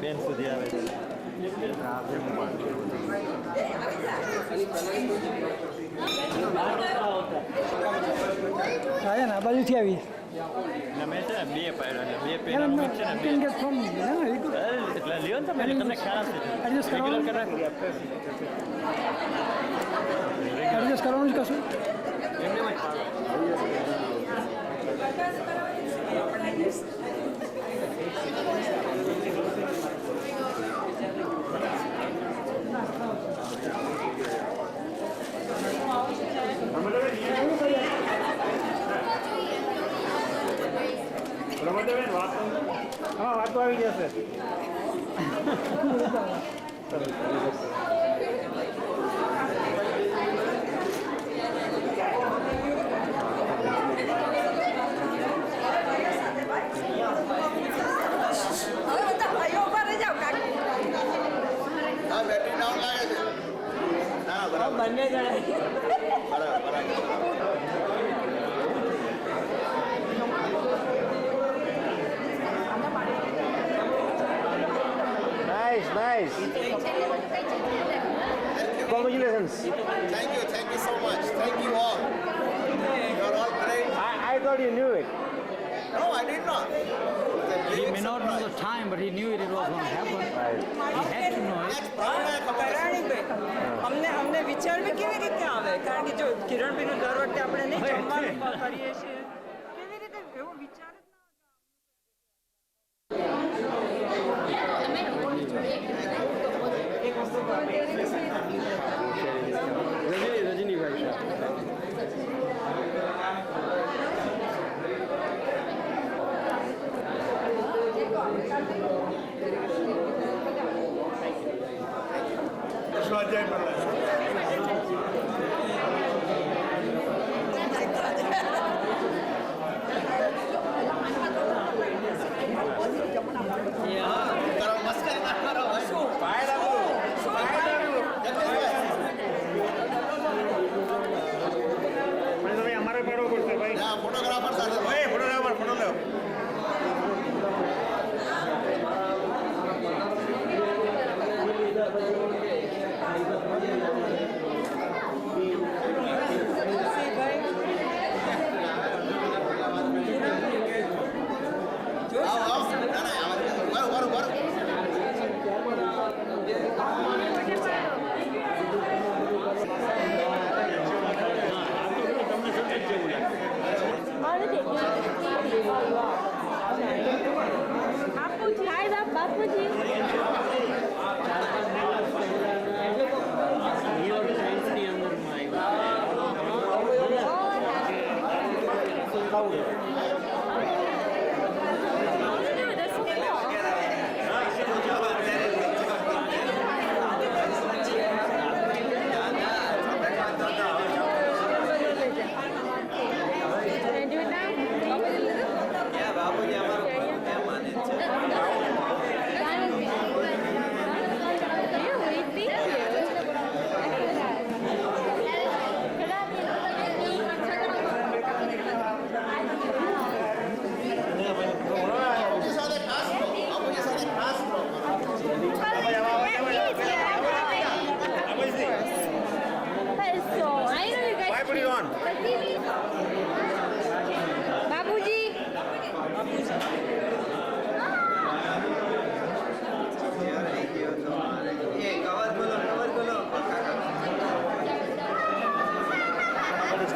બેન સુધી આવે છે. હા ને બાજુથી આવી મેં છે ને 2 પાડ્યા છે 2 પેલા છે ને 2 એટલે લ્યો ને તમે તમને ખ્યાલ હશે એડજસ્ટ કરવાનું એડજસ્ટ કરવાનું જ કશું હા વાતો આવી જશે. બંને જણા Nice, nice. Congratulations. Thank you so much. Thank you all. You're all great. I thought you knew it. No, I did not. He may not know the time, but he knew it was going to happen. He had to know it. અમને અમને વિચાર બી કેવી રીતે આવે કારણ કે જો કિરણભાઈનું દર વખતે આપણે નહીં જમવાનું કરીએ છીએ કેવી રીતે એવો વિચાર રજનીભાઈ ફોટોગ્રાફર સાથે ફોટોગ્રાફર ફોટો લો.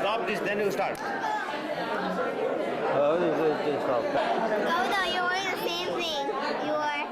Stop this, then you start. Stop. Gouda, you're wearing the same thing. You are.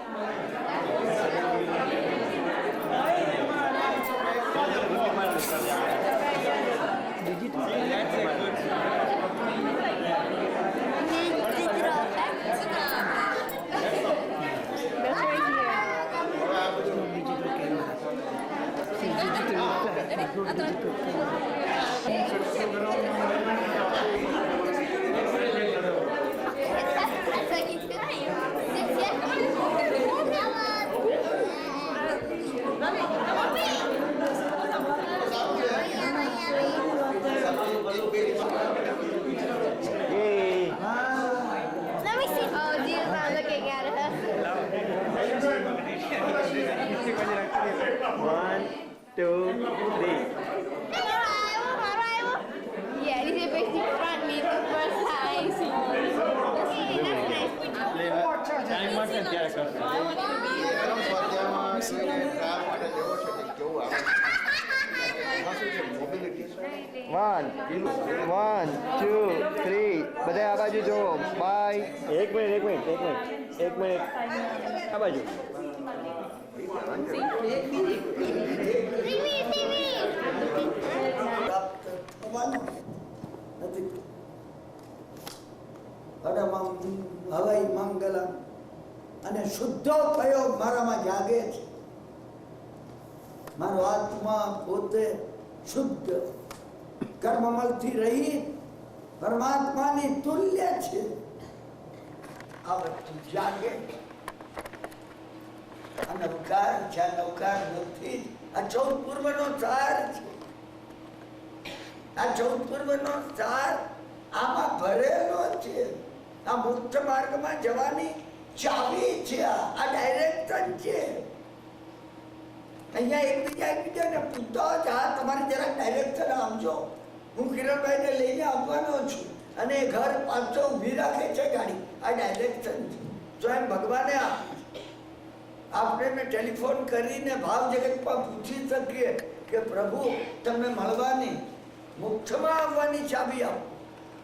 Let me see 1, 2, 3. Yeah, this is basically front me the first time. Okay, that's nice. Time માટે ત્યારે કરશે. સ્વાધ્યાયમાં કોઈને trial માટે લેવો છે કે કેવું આવે એમાં શું છે મોબિલિટી 1, 2, 3 બધા આ બાજુ જુઓ બાય એક મિનિટ આ બાજુ. પ્રાપ્ત થવાનું નથી. હવાઈ મંગલમ અને શુદ્ધો કયો મારામાં જાગે છે. મારો આત્મા પોતે શુદ્ધ કર્મમલથી રહિત પરમાત્માની તુલ્ય છે. આ વસ્તુ જાગે આ નવકાર છે. આ નવકાર નથી. આ 14 પૂર્વનો સાર છે. આ 14 પૂર્વનો સાર આમાં ભરેલો છે. આ મુક્ત માર્ગમાં જવાની ચાવી છે. આ ડાયરેક્શન છે. અહીંયા એકબીજાને પૂછતો જ હા તમારી જરાક ડાયરેક્શન આપજો. હું કિરણભાઈને લઈને આવવાનો છું અને એ ઘર પાછો ઊભી રાખે છે ગાડી. આ ડાયરેક્શન છે. સ્વયં ભગવાને આપ્યું. આપણે મેં ટેલિફોન કરીને ભાવ જગતમાં પૂછી શકીએ કે પ્રભુ તમને મળવાની મોક્ષમાં આવવાની ચાવી આપો.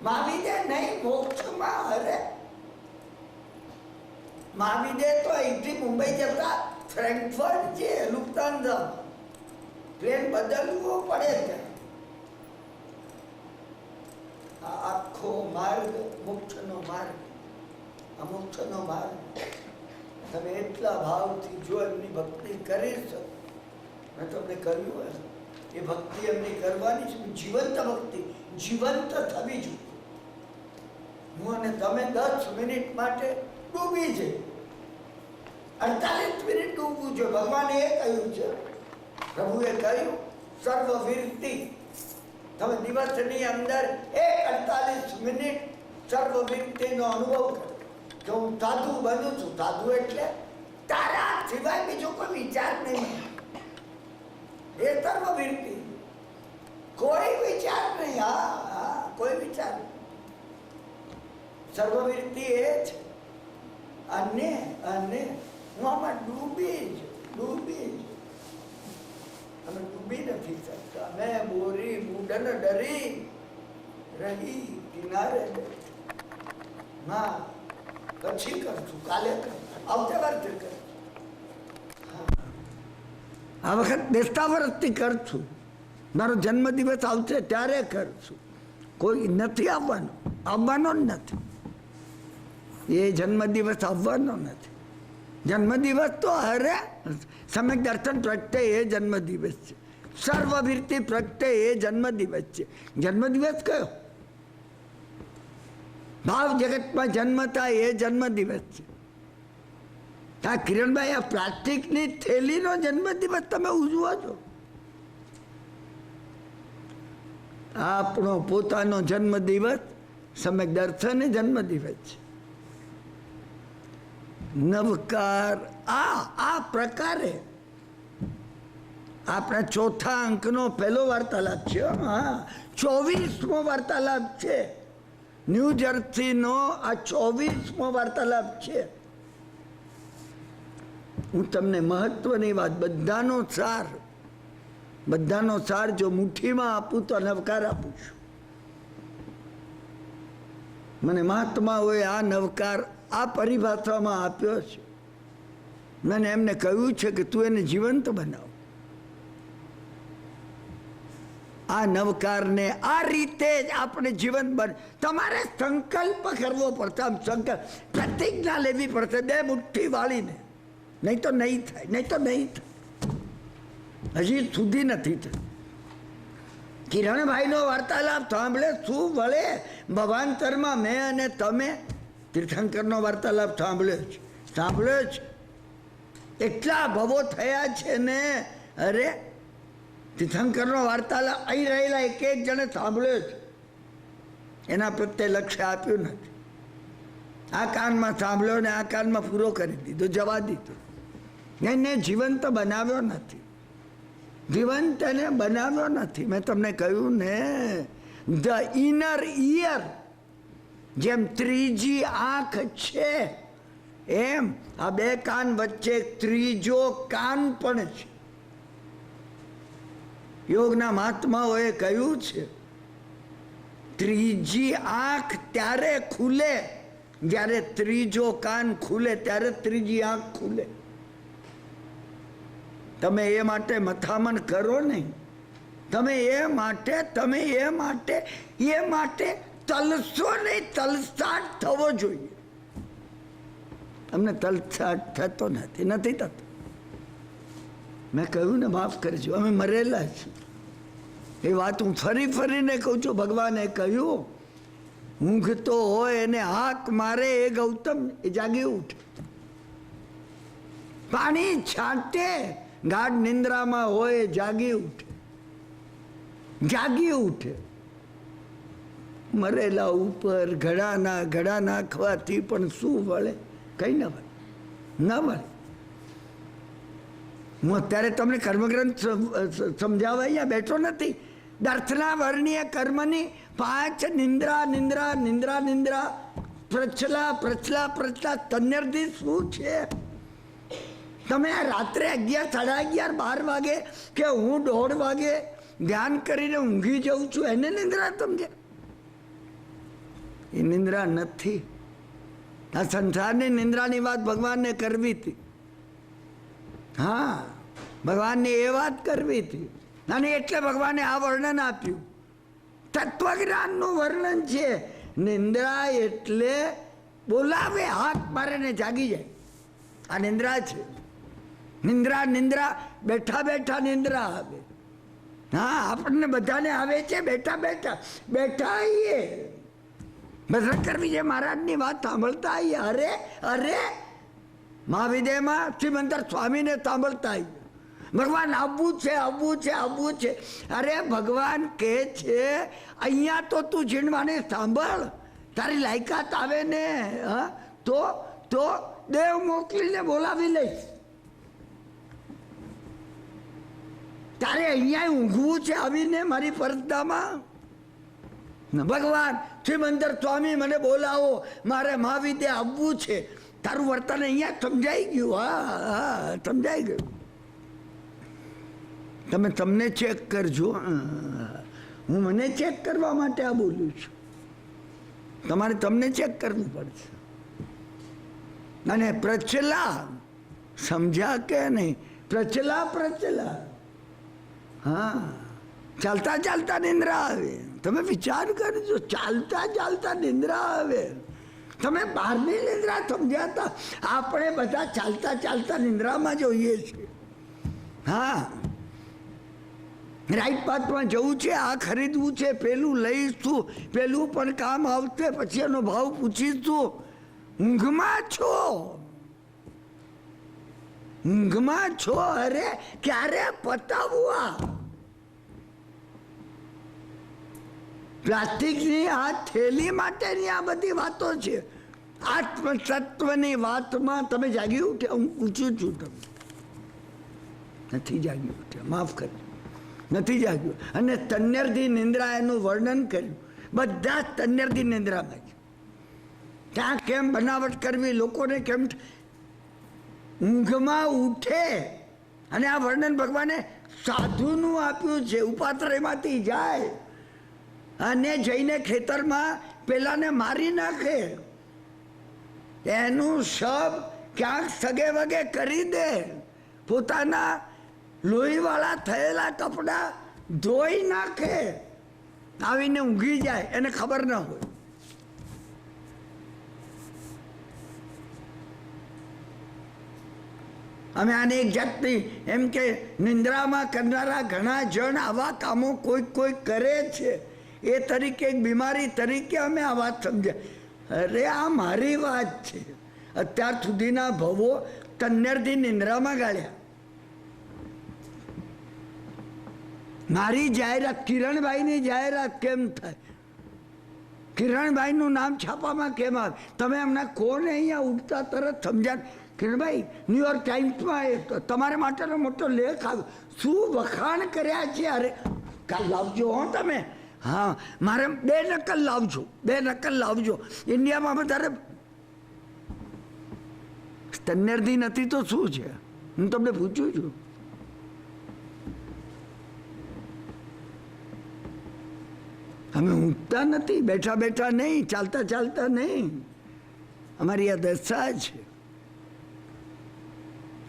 મહાવીરે નહીં મોક્ષમાં. અરે મહાવીરે તો અહીંથી મુંબઈ જતા ફ્રેન્કફર્ટ છે લુફ્તાન્ઝા પ્લેન બદલવો પડે છે. આ આખો માર્ગ મોક્ષનો માર્ગ. આ મોક્ષનો માર્ગ તમે એટલા ભાવથી જો એમની ભક્તિ કરી શકો. મેં તમને કહ્યું હોય એ ભક્તિ એમની કરવાની છે. જીવંત ભક્તિ જીવંત થવી જોઈએ. હું અને તમે 10 મિનિટ માટે ડૂબી છે. 48 મિનિટ ડૂબવું છે. ભગવાને એ કહ્યું છે. પ્રભુએ કહ્યું સર્વવિરતિ. તમે દિવસની અંદર 48 મિનિટ સર્વવિરતિનો અનુભવ કરો. કે હું સાધુ બનું છું. સાધુ એટલે તારા સિવાય બીજો કોઈ વિચાર નહીં. એ સર્વવિરતિ. કોઈ વિચાર નહીં. હા કોઈ વિચાર નહીં. સર્વવિરતિ એ છે. અને હું આમાં ડૂબી જ અમે ડૂબી નથી શકતા. મેં બોરી બુડન ડરી રહી કિનારે. ના પછી કરશું. કાલે આવતા વર્ષે કરશું. આ વખત બેસતા વર્ષથી કરશું. મારો જન્મદિવસ આવશે ત્યારે કરશું. કોઈ નથી આવવાનો જ નથી. એ જન્મદિવસ આવવાનો નથી. જન્મદિવસ તો અરે સમ્યક દર્શન પ્રગટે એ જન્મદિવસ છે. સર્વવિરતિ પ્રગટે એ જન્મદિવસ છે. જન્મદિવસ કયો? ભાવ જગતમાં જન્મ થાય એ જન્મદિવસ છે. આ કિરણભાઈ આ પ્લાસ્ટિકની થેલીનો જન્મદિવસ તમે ઉજવો છો. આપણો પોતાનો જન્મદિવસ સમ્યક દર્શન જન્મદિવસ છે. નવકાર આ પ્રકારે આપણા ચોથા અંકનો પહેલો વાર્તાલાપ છે. હા 24મો વાર્તાલાપ છે. ન્યૂ જર્સીનો આ 24મો વાર્તાલાપ છે. હું તમને મહત્વની વાત બધાનો સાર જો મુઠ્ઠીમાં આપું તો નવકાર આપું છું. મને મહાત્માઓએ આ નવકાર આ પરિભાષામાં આપ્યો છે. મેં એમને કહ્યું છે કે તું એને જીવંત બનાવ. આ નવકારને આ રીતે જ આપણે જીવન તમારે સંકલ્પ કરવો પડશે. આમ સંકલ્પ પ્રતિજ્ઞા લેવી પડશે 2 મુઠ્ઠી વાળીને. નહીં તો નહીં થાય. હજી સુધી નથી થયું. કિરણભાઈનો વાર્તાલાપ સાંભળે શું વળે ભવાંતરમાં મેં અને તમે તીર્થંકરનો વાર્તાલાપ સાંભળ્યો છે. એટલા ભવો થયા છે ને. અરે તીર્થંકરનો વાર્તાલાપ અહીં રહેલા એક જણે સાંભળ્યો છે. એના પ્રત્યે લક્ષ્ય આપ્યું નથી. આ કાનમાં સાંભળ્યો ને આ કાનમાં પૂરો કરી દીધો, જવા દીધો. એને જીવંત બનાવ્યો નથી. જીવન તેને બનાવ્યો નથી. મેં તમને કહ્યું ને, ધ ઇનર ઇયર, જેમ ત્રીજી આંખ છે એમ આ બે કાન વચ્ચે ત્રીજો કાન પણ છે. યોગના મહાત્માઓએ કહ્યું છે ત્રીજી આંખ ત્યારે ખુલે જ્યારે ત્રીજો કાન ખુલે, ત્યારે ત્રીજી આંખ ખુલે. તમે એ માટે મથામણ કરો નહીં. તમે એ માટે તલસો નહીં, તલસાટ થવો જોઈએ. અમને તલસાટ થતો નથી થતો. મેં કહ્યું ને, માફ કરજો, અમે મરેલા છીએ. એ વાત હું ફરીને કહું છું. ભગવાને કહ્યું ઊંઘતો હોય એને હાક મારે એ ગૌતમ એ જાગી ઉઠે. પાણી છાંટે ગાઢ નિંદ્રામાં હોય એ જાગી ઉઠે. મરેલા ઉપર ઘડા નાખવાથી પણ શું વળે? કઈ ન વળે. હું અત્યારે તમને કર્મગ્રંથ સમજાવવા અહીંયા બેઠો નથી. દર્થના વર્ણીય કર્મની 5 નિંદ્રા પ્રચલા તન્યર્થી શું છે? તમે રાત્રે 11, 11:30, 12 વાગે કે હું 1:30 વાગે ધ્યાન કરીને ઊંઘી જાઉં છું, એને નિંદ્રા સમજે? એ નિંદ્રા નથી. આ સંસારની નિંદ્રાની વાત ભગવાનને કરવી હતી. હા, ભગવાનને એ વાત કરવી હતી. અને એટલે ભગવાને આ વર્ણન આપ્યું. તત્વજ્ઞાનનું વર્ણન છે. નિંદ્રા એટલે બોલાવે, હાથ મારે ને જાગી જાય. આ નિંદ્રા છે. નિંદ્રા બેઠા નિંદ્રા આવે. હા, આપણને બધાને આવે છે બેઠા આવીએ. ભદ્રકરજી મહારાજની વાત સાંભળતા આવીએ. અરે મહાવિદ્યમાં શ્રીમંતર સ્વામીને સાંભળતા આવીએ. ભગવાન આવવું છે. અરે ભગવાન કહે છે અહીંયા તો તું જીણવાને સાંભળ, તારી લાયકાત આવે ને તો દેવ મોકલીને બોલાવી લઈશ. તારે અહીંયા ઊંઘવું છે આવીને મારી પરદામાં? ભગવાન શ્રીમંતર સ્વામી મને બોલાવો, મારે મહાવિદ્ય આવવું છે. તારું વર્તન અહીંયા સમજાઈ ગયું. હા, સમજાઈ ગયું. તમને ચેક કરજો. હું મને ચેક કરવા માટે આ બોલું છું. તમારે તમને ચેક કરવું પડશે. અને પ્રચલા સમજ્યા કે નહીં? પ્રચલા હા, ચાલતા નિંદ્રા આવે. તમે વિચાર કરજો, ચાલતા નિંદ્રા આવે. તમે બહારની નિંદ્રા સમજ્યા હતા. આપણે બધા ચાલતા નિંદ્રામાં જોઈએ છીએ. હા, રાઈટ પાથમાં જવું છે, આ ખરીદવું છે, પેલું લઈશું, પેલું પણ કામ આવશે, પછી એનો ભાવ પૂછીશું. ઊંઘમાં છો. અરે ક્યારે પતાવવા? પ્લાસ્ટિકની આ થેલી માટેની આ બધી વાતો છે. આત્મતત્વની વાતમાં તમે જાગી ઉઠ્યા? હું પૂછું છું, તમે નથી જાગી ઉઠ્યા. માફ કરજો, નથી જાગ્યું. અને તન્યર્ધી નિંદ્રા એનું વર્ણન કર્યું. બધા જ તન્યર્ધી નિંદ્રામાં છે. ત્યાં કેમ બનાવટ કરવી, લોકોને કેમ ઊંઘમાં ઉઠે. અને આ વર્ણન ભગવાને સાધુનું આપ્યું છે. ઉપાત્રયમાંથી જાય અને જઈને ખેતરમાં પેલાને મારી નાખે, એનું શબ ક્યાંક સગે વગે કરી દે, પોતાના લોહીવાળા થયેલા કપડા ધોઈ નાખે, આવીને ઊંઘી જાય, એને ખબર ન હોય. અમે આને એક જાતની એમ કે નિંદ્રામાં કરનારા ઘણા જણ આવા કામો કોઈ કરે છે એ તરીકે, એક બીમારી તરીકે અમે આ વાત સમજ્યા. અરે આ મારી વાત છે. અત્યાર સુધીના ભવો તન્યર્ધી નિંદ્રામાં ગાળ્યા. મારી જાહેરાત, કિરણભાઈની જાહેરાત કેમ થાય? કિરણભાઈનું નામ છાપામાં કેમ આવે? તમે એમના કોને અહીંયા ઉઠતા તરત સમજ્યા? કિરણભાઈ ન્યુયોર્ક ટાઈમ્સમાં તમારા માટેનો મોટો લેખ આવ્યો, શું વખાણ કર્યા છે. અરે કાલ લાવજો હો તમે. હા, મારે 2 નકલ લાવજો, 2 નકલ લાવજો. ઇન્ડિયામાં વધારે સ્તન્યર્ધી નથી તો શું છે, હું તમને પૂછું છું. અમે ઊંઘતા નથી, બેઠા બેઠા નહીં, ચાલતા ચાલતા નહીં. અમારી આ દશા છે.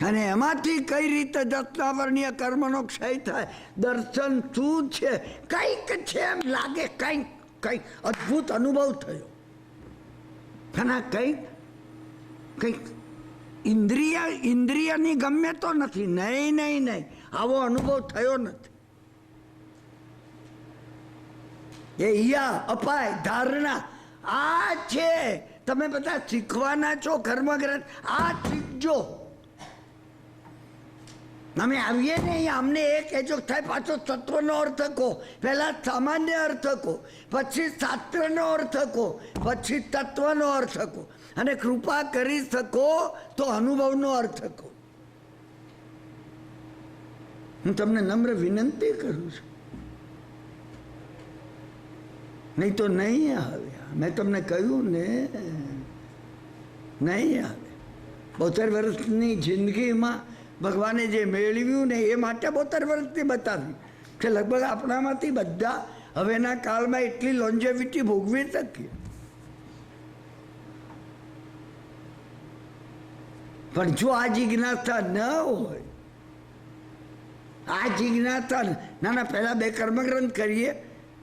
અને એમાંથી કઈ રીતે દત્તાવર્ણીય કર્મનો ક્ષય થાય, દર્શન શું છે, કંઈક છે એમ લાગે, કંઈક કંઈક અદ્ભુત અનુભવ થયો. અને કંઈક ઇન્દ્રિયની ગમે તો નથી. નહીં નહીં નહીં, આવો અનુભવ થયો નથી. એ ઈયા અપાય ધારણા આ છે. તમે બધા શીખવાના છો કર્મગ્રંથ, આ શીખજો. અમે આવીએ ને અહીંયા અમને એક એજો થાય, પાછો તત્વનો અર્થ કહો, પહેલા સામાન્ય અર્થ કહો, પછી શાસ્ત્રનો અર્થ કહો, પછી તત્વનો અર્થ કહો, અને કૃપા કરી શકો તો અનુભવનો અર્થ કહો. હું તમને નમ્ર વિનંતી કરું છું, નહીં તો નહીં આવે. મેં તમને કહ્યું ને, નહીં આવે. 72 વર્ષની જિંદગીમાં ભગવાને જે મેળવ્યું ને એ માટે 72 વર્ષથી બતાવ્યું કે લગભગ આપણામાંથી બધા હવેના કાળમાં એટલી લોન્જેવિટી ભોગવી શકીએ. પણ જો આ જિજ્ઞાસા ન હોય, આ જિજ્ઞાસા ના પહેલા 2 કર્મગ્રંથ કરીએ,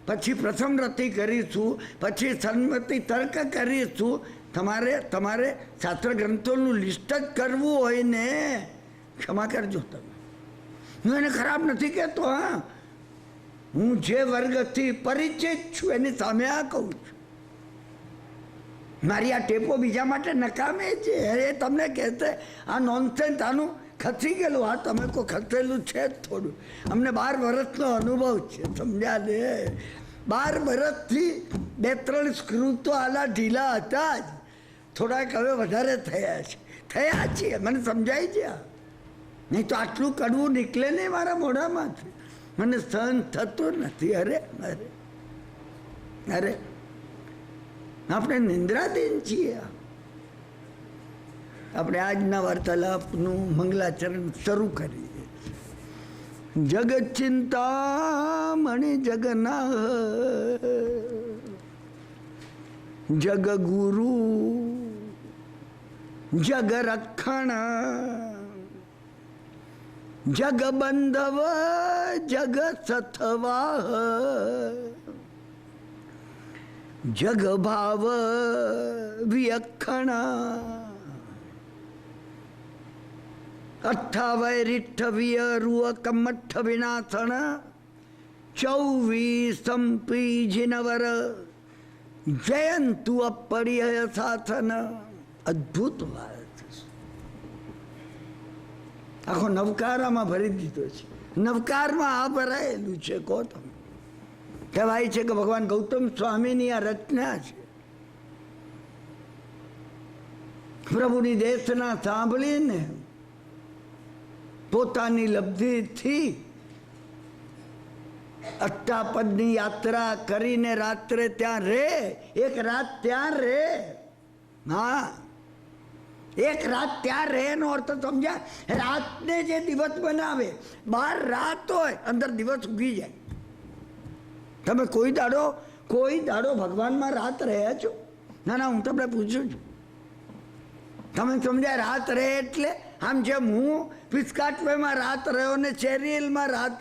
પછી પ્રથમ રતિ કરીશું, પછી સન્મતિ તર્ક કરીશું. તમારે શાસ્ત્ર ગ્રંથોનું લિસ્ટ જ કરવું હોય ને, ક્ષમા કરજો તમે, હું એને ખરાબ નથી કહેતો. હા, હું જે વર્ગથી પરિચિત છું એની સામે આ કહું છું. મારી આ ટેપો બીજા માટે નકામે છે. એ તમને કહેશે આ નોનસેન્સ, આનું ખસી ગયેલું. હા, તમે કોઈ ખસેલું છે જ થોડું. અમને 12 વર્ષનો અનુભવ છે, સમજ્યા ને. 12 વર્ષથી 2-3 સ્ક્રૂ તો આલા ઢીલા હતા જ, થોડાક હવે વધારે થયા છીએ. મને સમજાય છે. નહીં તો આટલું કડવું નીકળે નહીં મારા મોઢામાંથી, મને સહન થતું નથી. અરે અરે અરે, આપણે નિંદ્રાધીન છીએ. આપણે આજના વાર્તાલાપનું મંગલાચરણ શરૂ કરીએ. જગત ચિંતા મણિ જગના જગ ગુરુ જગ રક્ષણ જગ બંધવ જગ સથવાહ જગ ભાવ વિયક્ષણ અઠ્ઠાવૈરિઠ્ઠવિય રૂવ કમઠ્ઠ વિનાશણ 24 પીજિનવર જયંતુ અપરિય સાધન. અદ્ભુત વાત. આખો નવકારામાં ભરી દીધો છે. નવકારમાં આ ભરાયેલું છે. કહો તમે, કહેવાય છે કે ભગવાન ગૌતમ સ્વામીની આ રચના છે. પ્રભુની દેશના સાંભળીને પોતાની લબ્ધિથી અષ્ટાપદની યાત્રા કરીને રાત્રે ત્યાં રહે. 1 રાત ત્યાં રહે. હા, 1 રાત ત્યાં રહે નો અર્થ સમજ્યા? રાતને જે દિવસ બનાવે, 12 રાત હોય, અંદર દિવસ ઉગી જાય. તમે કોઈ દાડો ભગવાનમાં રાત રહ્યા છો? ના, હું તમને પૂછું છું. તમે સમજ્યા? રાત રહે એટલે આમ જેમ હું પિસ્કાટવેમાં રાત રહ્યો ને ચેરી હિલમાં રાત.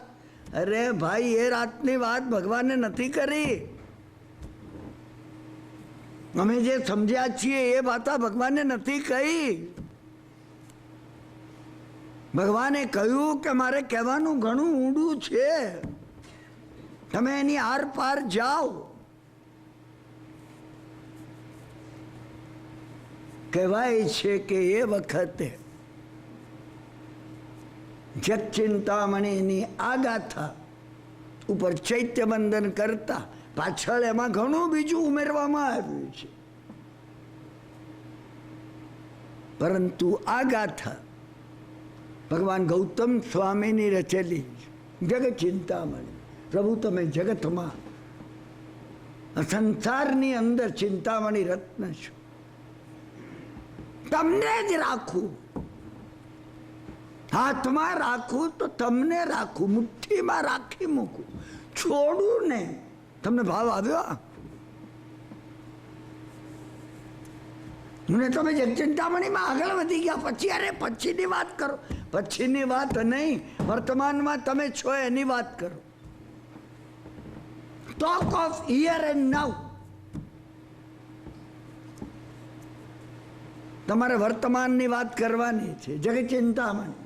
અરે ભાઈ, એ રાતની વાત ભગવાને નથી કરી. અમે જે સમજ્યા છીએ એ વાત ભગવાને નથી કહી. ભગવાને કહ્યું કે મારે કહેવાનું ઘણું ઊંડું છે, તમે એની આર પાર જાઓ. કહેવાય છે કે એ વખતે જગચિંતામણીની આ ગાથા ઉપર ચૈત્ય બંધન કરતા પાછળ એમાં ઘણું બીજું ઉમેરવામાં આવ્યું છે. પરંતુ આ ગાથા ભગવાન ગૌતમ સ્વામીની રચેલી જગત ચિંતામણી. પ્રભુ તમે જગતમાં સંસારની અંદર ચિંતામણી રત્ન છો. તમને જ રાખું, હાથમાં રાખું તો તમને રાખું, મુઠ્ઠીમાં રાખી મૂકું, છોડું ને. તમને ભાવ આવ્યો? મને તમે જગચિંતામણીમાં આગળ વધી ગયા, પછી અરે પછીની વાત કરો. પછીની વાત નહીં, વર્તમાનમાં તમે છો એની વાત કરો. ટોક ઓફ હિયર એન્ડ નાઉ. તમારે વર્તમાનની વાત કરવાની છે. જગચિંતામણી,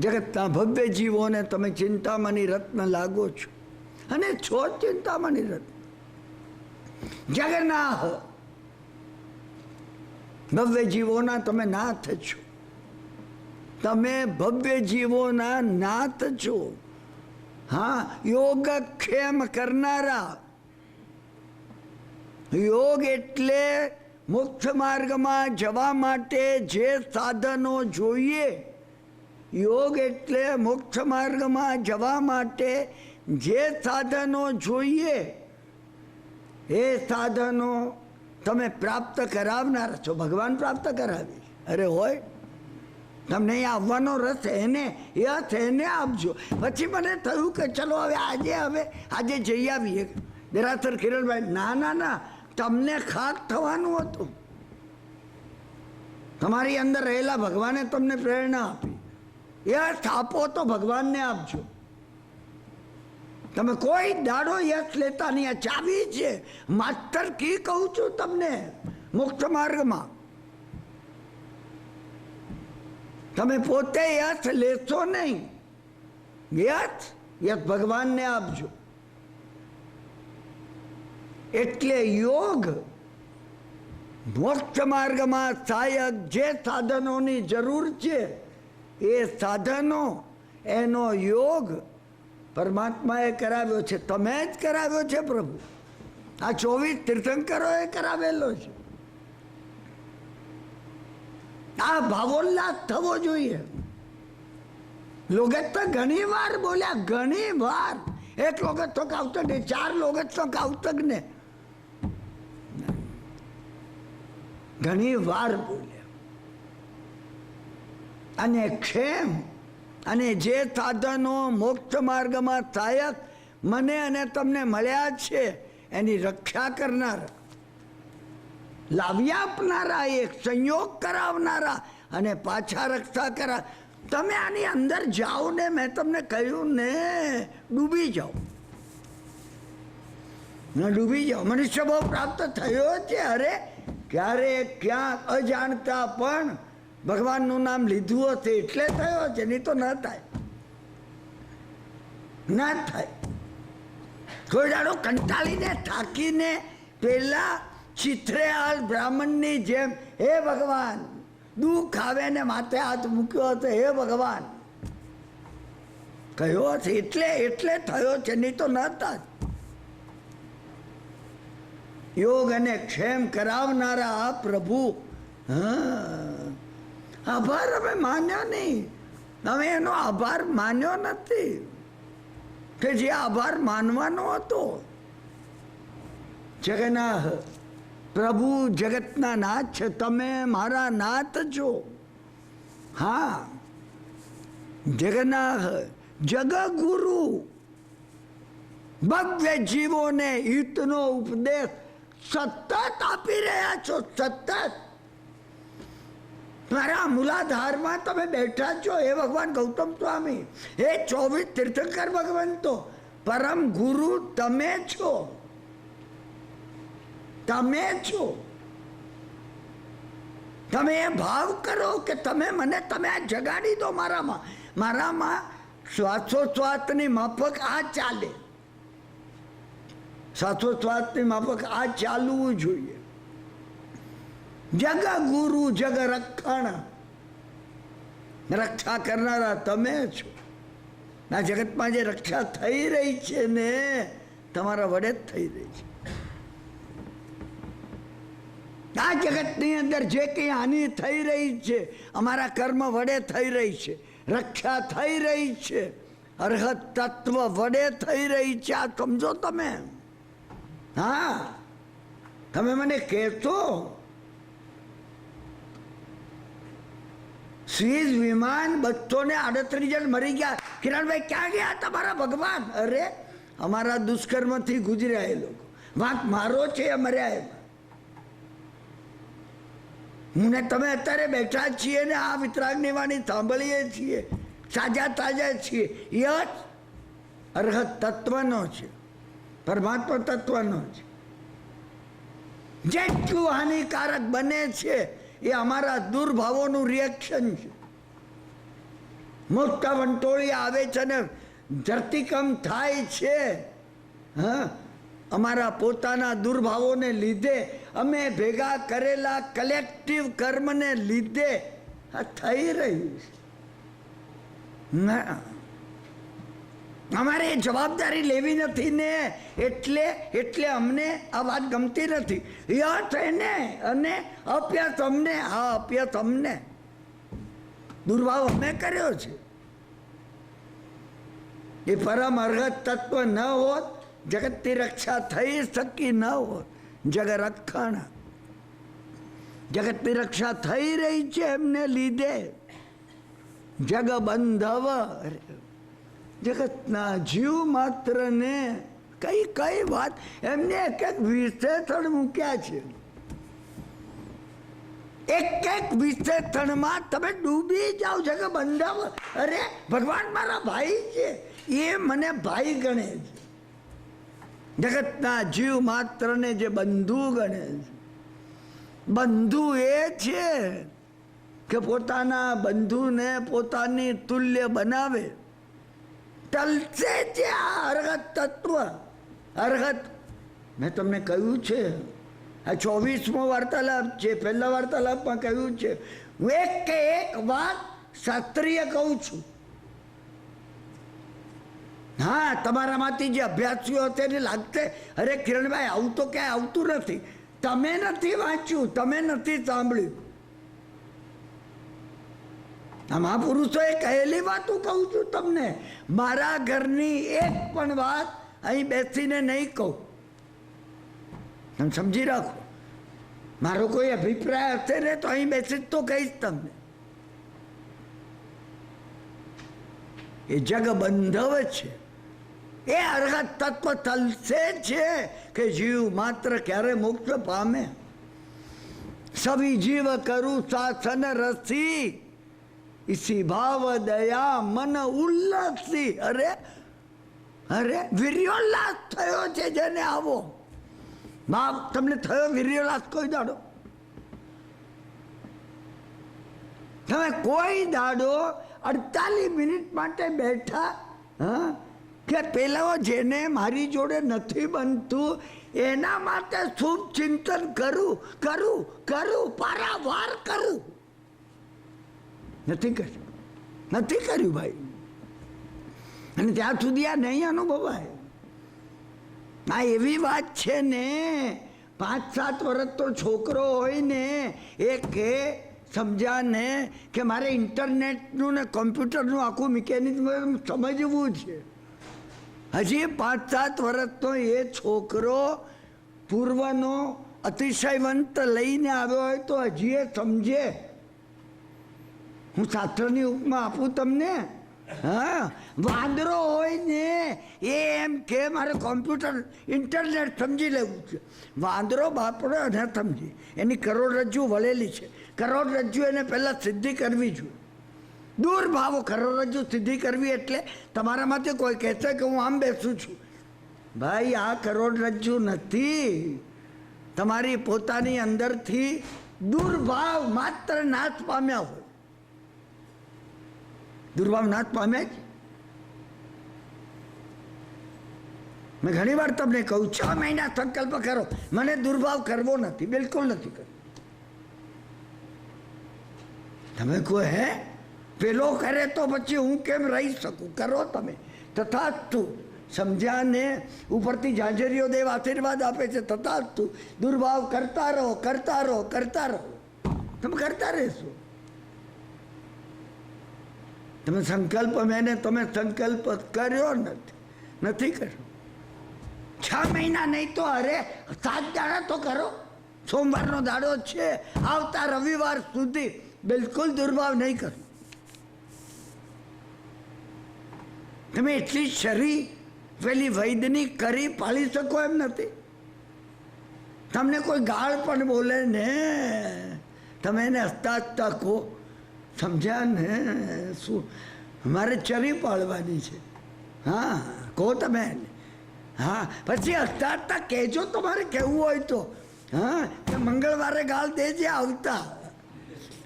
જગતના ભવ્ય જીવોને તમે ચિંતામણી રત્ન લાગો છો અને છો ચિંતામણી રત્ન. જગન્નાથ ભવ્ય જીવોના તમે નાથ છો. તમે ભવ્ય જીવોના નાથ છો. હા, યોગક્ષેમ કરનારા. યોગ એટલે મોક્ષ માર્ગમાં જવા માટે જે સાધનો જોઈએ. યોગ એટલે મોક્ષ માર્ગમાં જવા માટે જે સાધનો જોઈએ એ સાધનો તમે પ્રાપ્ત કરાવનાર છો. ભગવાન પ્રાપ્ત કરાવી. અરે હોય, તમને અહીં આવવાનો રસ એને યથ એને આપજો. પછી મને થયું કે ચલો હવે આજે જઈ આવીએ. દેરાસર કિરણભાઈ, ના, તમને ખાક થવાનું હતું. તમારી અંદર રહેલા ભગવાને તમને પ્રેરણા આપી. યશ આપો તો ભગવાનને આપજો. તમે કોઈ દાડો યશ લેતા નહીં. આ ચાવી છે, માસ્ટર કી કહું છું તમને. મુક્ત માર્ગમાં તમે પોતે યશ લેશો નહીં. યશ ભગવાનને આપજો. એટલે યોગ મોક્ષ માર્ગમાં સહાયક જે સાધનોની જરૂર છે એ સાધનો, એનો યોગ પરમાત્માએ કરાવ્યો છે. તમે જ કરાવ્યો છે પ્રભુ. આ 24 તીર્થંકરોએ કરાવેલો છે. આ ભાવોલ્લાસ થવો જોઈએ. લોગત તો ઘણી વાર બોલ્યા, ઘણી વાર. એક લોગત તો કાવતક ને, 4 લોગત તો કાવતક ને, ઘણી વાર બોલ્યા. અને ક્ષેમ અને જે સાધનો મોક્ષ માર્ગમાં સહાયક મને અને તમને મળ્યા છે એની રક્ષા કરનારા, લાવી આપનારા, એક સંયોગ કરાવનારા અને પાછા રક્ષા કરા. તમે આની અંદર જાઓ ને, મેં તમને કહ્યું ને, ડૂબી જાઓ. ડૂબી જાઓ. મનુષ્ય ભાવ પ્રાપ્ત થયો છે. અરે ક્યારેક ક્યાંક અજાણતા પણ ભગવાનનું નામ લીધું હશે એટલે થયો છે, નહીં તો ન થાય. ના થાય. કોઈ દાડો કંટાળીને થાકીને પેલા ચિત્રેહાલ બ્રાહ્મણની જેમ હે ભગવાન દુઃખ આવે ને માથે હાથ મૂક્યો હતો, હે ભગવાન કહ્યો હશે એટલે થયો છે, નહીં તો ન થાય. યોગ અને ક્ષેમ કરાવનારા પ્રભુ. આભાર અમે માન્યો નહીં. અમે એનો આભાર માન્યો નથી કે જે આભાર માનવાનો હતો. જગન્નાથ પ્રભુ જગતના નાથ છે. તમે મારા નાથ છો. હા, જગન્નાથ જગગુરુ. ભવ્ય જીવોને હિતનો ઉપદેશ સતત આપી રહ્યા છો. સતત મારા મૂલાધારમાં તમે બેઠા છો. હે ભગવાન ગૌતમ સ્વામી, હે 24 તીર્થંકર ભગવંતો, પરમ ગુરુ તમે છો. તમે છો. તમે એ ભાવ કરો કે તમે મને તમે આ જગાડી દો. મારામાં શ્વાસોશ્વાસની માફક આ ચાલે. શ્વાસોશ્વાસની માફક આ ચાલવું જોઈએ. જગ ગુરુ જગ રક્ષણ, રક્ષા કરનારા તમે છો. આ જગતમાં જે રક્ષા થઈ રહી છે ને, તમારા વડે જ થઈ રહી છે. આ જગતની અંદર જે કંઈ હાનિ થઈ રહી છે અમારા કર્મ વડે થઈ રહી છે, રક્ષા થઈ રહી છે, અર્હત તત્વ વડે થઈ રહી છે. આ સમજો તમે. હા, તમે મને કહેશો સ્વીઝ વિમાન 238 જણ મરી ગયા. કિરણભાઈ ક્યાં ગયા તમારા ભગવાન? અરે અમારા દુષ્કર્મથી ગુજર્યા એ લોકો. વાંક મારો છે એ મર્યા એમાં. હું ને તમે અત્યારે બેઠા છીએ ને આ વિતરાગની વાણી સાંભળીએ છીએ, સાજા તાજા છીએ. યશ અર્હત તત્વનો છે, પરમાત્મા તત્વનો છે. જેટલું હાનિકારક બને છે એ અમારા દુર્ભાવોનું રિએક્શન છે. મોટા વંટોળી આવે છે ને ધરતીકંપ થાય છે. હા, અમારા પોતાના દુર્ભાવોને લીધે, અમે ભેગા કરેલા કલેક્ટિવ કર્મને લીધે આ થઈ રહ્યું છે. ના, અમારે જવાબદારી લેવી નથી ને એટલે અમને આ વાત ગમતી નથી. યશ એને અને અપ્યસ અમને. હા, અપ્યસ અમને. દુર્ભાવ અમે કર્યો છે. એ પરમ અર્હત તત્વ ન હોત, જગતની રક્ષા થઈ શકી ન હોત. જગ રક્ષણ, જગતની રક્ષા થઈ રહી છે એમને લીધે. જગ બંધવ, જગતના જીવ માત્ર ને કઈ વાત એમને એક વિશેષણ મૂક્યા છે. એક વિશેષણમાં તમે ડૂબી જાઓ. જગ બંધવ, અરે ભગવાન મારા ભાઈ છે, એ મને ભાઈ ગણે છે. જગતના જીવ માત્ર ને જે બંધુ ગણે છે. બંધુ એ છે કે પોતાના બંધુને પોતાની તુલ્ય બનાવે. ટલશે છે આ અર્હત તત્વ. અર્હત મેં તમને કહ્યું છે, આ 24મો વાર્તાલાપ છે. પહેલા વાર્તાલાપમાં કહ્યું છે, હું એક વાત શાસ્ત્રીય કહું છું. હા, તમારામાંથી જે અભ્યાસીઓ હશે એને લાગશે અરે કિરણભાઈ આવું તો ક્યાંય આવતું નથી. તમે નથી વાંચ્યું, તમે નથી સાંભળ્યું. આ મહાપુરુષોએ કહેલી વાત હું કહું છું તમને. મારા ઘરની એક પણ વાત અહીં બેસીને નહીં કહું. તમે સમજી રાખો. મારો કોઈ અભિપ્રાય હશે ને તો અહીં બેસી તો કહીશ તમને. એ જગ બંધવ છે. એ અર્હત તત્વ તલસે છે કે જીવ માત્ર ક્યારે મોક્ષ પામે. સવી જીવ કરું શાસન રસી, ઇસી ભાવ દયા મન ઉલ્લાસી. અરે વીર્યોલ્લાસ થયો છે જેને આવો. બાપ તમને થયો વીર્યોલ્લાસ કોઈ દાડો? તમે કોઈ દાડો 48 મિનિટ માટે બેઠા હા કે પેલા જેને મારી જોડે નથી બનતું એના માટે શુભ ચિંતન કરું પારાવાર કરું? નથી કર્યું ભાઈ. અને ત્યાં સુધી આ નહીં અનુભવાય. આ એવી વાત છે ને, 5-7 વર્ષ તો છોકરો હોય ને એ કે સમજ્યા ને કે મારે ઇન્ટરનેટનું ને કોમ્પ્યુટરનું આખું મિકેનિઝમ સમજવું છે. હજી 5-7 વર્ષનો એ છોકરો પૂર્વનો અતિશયવંત લઈને આવ્યો હોય તો હજી એ સમજે. હું શાસ્ત્રની ઉપમા આપું તમને. હા, વાંદરો હોય ને એ એમ કે મારે કોમ્પ્યુટર ઇન્ટરનેટ સમજી લેવું છે. વાંદરો બાપડો ન સમજી. એની કરોડરજ્જુ વળેલી છે. કરોડરજ્જુ એને પહેલાં સિદ્ધિ કરવી જોઈએ. દુર્ભાવો કરોડરજ્જુ સિદ્ધિ કરવી એટલે તમારામાંથી કોઈ કહેશે કે હું આમ બેસું છું. ભાઈ, આ કરોડરજ્જુ નથી. તમારી પોતાની અંદરથી દુર્ભાવ માત્ર નાશ પામ્યા હોય. દુર્ભાવ નાશ પામ્યા જ. મેં ઘણી વાર તમને કહું 6 મહિના સંકલ્પ કરો મને દુર્ભાવ કરવો નથી. બિલકુલ નથી કરવો. તમે કહો પેલો કરે તો પછી હું કેમ રહી શકું? કરો તમે. તથાસ્તુ સમજ્યા ને? ઉપરથી ઝાંઝરીઓ દેવ આશીર્વાદ આપે છે, તથાસ્તુ. દુર્ભાવ કરતા રહો, કરતા રહો, કરતા રહો. તમે કરતા રહેશો. તમે સંકલ્પ, તમે સંકલ્પ કર્યો નથી કર્યો. 6 મહિના નહીં તો અરે 7 દાડા તો કરો. સોમવારનો દાડો છે, આવતા રવિવાર સુધી બિલકુલ દુર્ભાવ નહીં કરો. તમે એટલી શરી પેલી વૈદની કરી પાળી શકો એમ નથી. તમને કોઈ ગાળ પણ બોલે ને તમે એને હસતા હસતા કહો, સમજ્યા ને? શું અમારે ચરી પાળવાની છે? હા, કહો તમે એને. હા, પછી હસતા હસતા કહેજો તમારે કહેવું હોય તો. હા, કે મંગળવારે ગાળ દેજે આવતા.